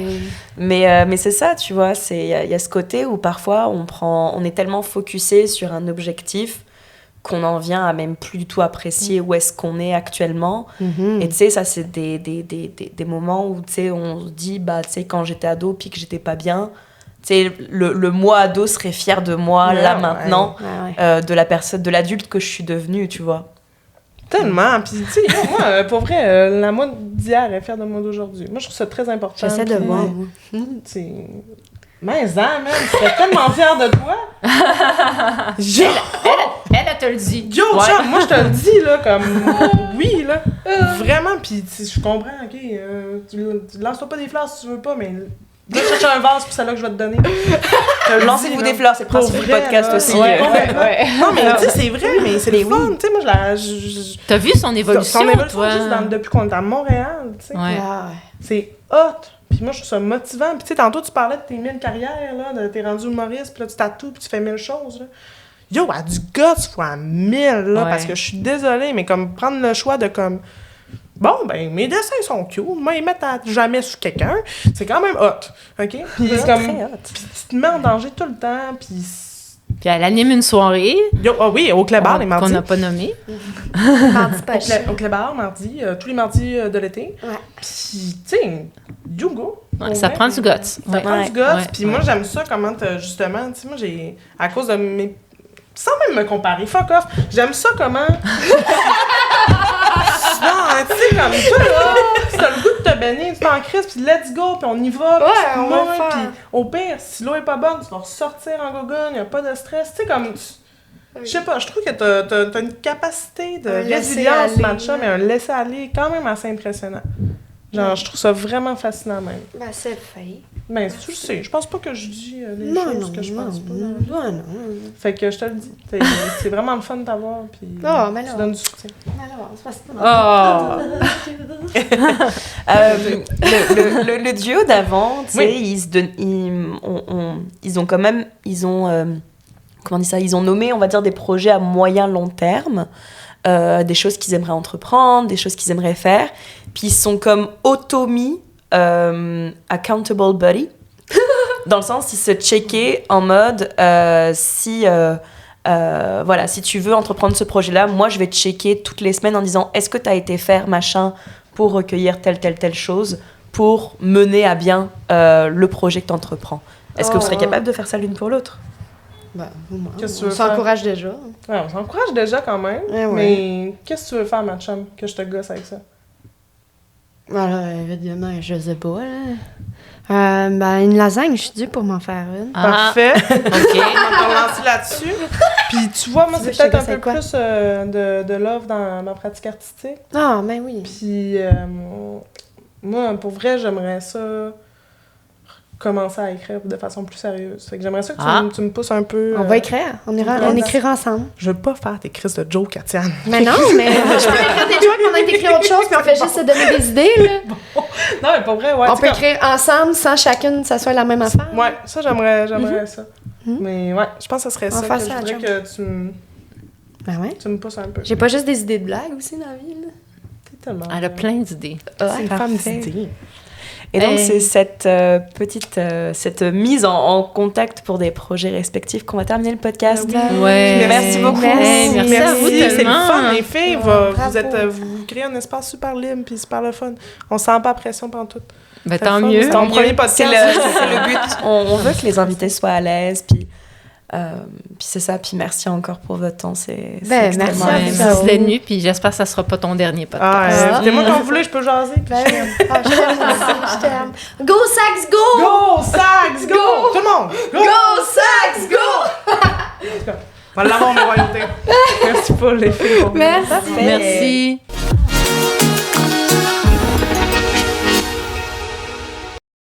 Mais c'est ça, tu vois, il y a ce côté où parfois on est tellement focusé sur un objectif qu'on en vient à même plus du tout apprécier où est-ce qu'on est actuellement. Et tu sais, ça, c'est des moments où, tu sais, on se dit, tu sais, quand j'étais ado puis que j'étais pas bien, tu sais, le moi ado serait fier de moi, là, maintenant, de la personne, de l'adulte que je suis devenue, tu vois. Tellement. Puis, tu sais, moi, pour vrai, la moi d'hier est fière de moi d'aujourd'hui. Moi, je trouve ça très important. J'essaie de voir, moi. Mais man, je serais tellement fière de toi. Elle te le dit. Yo, genre, moi, je te le dis, là, comme... oui, là. Vraiment, puis je comprends, OK. Tu lances-toi pas des fleurs si tu veux pas, mais... Va chercher un vase, puis c'est là que je vais te donner. Lancez-vous des fleurs, c'est le principe du podcast là, aussi. Ouais. Non, mais tu sais, c'est vrai, mais c'est le fun. Tu sais, moi, T'as vu son évolution, toi? Juste depuis qu'on est à Montréal, tu sais. Ouais. C'est hot. Puis moi, je trouve ça motivant. Puis tu sais, tantôt, tu parlais de tes 1000 carrières, là, t'es rendu humoriste, puis là, tu tatoues, puis tu fais 1000 choses, là. Yo, à du guts fois 1000, là, parce que je suis désolée, mais comme prendre le choix de comme... Bon, ben, mes dessins sont cute. Moi, ils mettent à jamais sur quelqu'un. C'est quand même hot, OK? Puis c'est comme... Puis tu te mets en danger tout le temps, puis... Puis elle anime une soirée. Oui, au Clébar, les mardis. Qu'on n'a pas nommé. Mardi pas chier. Au Clébar, mardi, tous les mardis de l'été. Ouais. Puis, tu sais, you go. Ouais, ça prend du guts. Ça prend du guts. Puis moi, j'aime ça, comment justement, tu sais, moi, j'ai... À cause de mes... Sans même me comparer, fuck off. J'aime ça, comment... Non, tu sais, comme toi, là, si t'as le goût de te baigner, tu t'en crises, puis let's go, puis on y va, puis tu on va le faire. puis au pire, si l'eau est pas bonne, tu vas ressortir en gogoune, y a pas de stress, tu sais, comme... Je sais pas, je trouve que t'as une capacité de résilience, matcha, mais un laisser-aller quand même assez impressionnant. Genre, je trouve ça vraiment fascinant, même. Ben, c'est fait. Ben, tu le sais, je pense pas que je dis les choses que je pense pas. Non. Fait que je te le dis, c'est vraiment le fun de t'avoir, puis mais tu donnes du soutien. Le duo d'avant, tu sais, ils ont quand même, comment on dit ça, ils ont nommé, on va dire, des projets à moyen long terme, des choses qu'ils aimeraient entreprendre, des choses qu'ils aimeraient faire, puis ils sont comme auto-mis accountable buddy, dans le sens, ils se checkaient en mode, si tu veux entreprendre ce projet-là, moi, je vais te checker toutes les semaines en disant, est-ce que tu as été faire machin pour recueillir telle chose, pour mener à bien le projet que tu entreprends. Est-ce que vous serez capable de faire ça l'une pour l'autre? Ben, Qu'est-ce que tu on veux faire? s'encourage déjà. Ouais, on s'encourage déjà quand même, mais qu'est-ce que tu veux faire, ma chum, que je te gosse avec ça? Voilà, évidemment, je sais pas, là. Une lasagne, je suis due pour m'en faire une. Parfait. OK. On va lancer là-dessus. Puis tu vois, moi, c'est peut-être un peu plus de love dans ma pratique artistique. Ah, ben oui. Puis moi, pour vrai, j'aimerais ça commencer à écrire de façon plus sérieuse. Fait que j'aimerais ça que tu me pousses un peu... On va écrire. On écrira ensemble. Je veux pas faire tes crises de joke, Katiane. Mais non, mais je peux écrire des jokes, on a écrit autre chose, puis on fait juste se donner des idées, là. Bon. Non, mais pour vrai, ouais. On peut écrire ensemble sans chacune, ça soit la même affaire. Ouais, ça, j'aimerais ça. Mais ouais, je pense que ça serait ça. Que je voudrais que tu me pousses un peu. J'ai pas juste des idées de blagues aussi dans la vie, là. T'es tellement... Elle a plein d'idées. C'est une femme d'idées. Et donc, c'est cette cette mise en contact pour des projets respectifs qu'on va terminer le podcast. Ouais. Merci beaucoup. Merci à vous C'est le tellement. fun, les filles. Vous créez un espace super libre puis super le fun. On sent pas la pression pendant tout. Ben, tant mieux. C'est mon premier podcast. C'est le but. On veut que les invités soient à l'aise, puis c'est ça. Puis merci encore pour votre temps. C'est extrêmement merci. Merci d'être venu, puis j'espère que ça sera pas ton dernier podcast. Invitez-moi quand vous voulez, je peux jaser. Je t'aime. Go, Sax, go! Go, Sax, go! Tout le monde! Go, Sax, go! On va l'avoir, mes royautés. Merci pour les filles. Merci. Merci.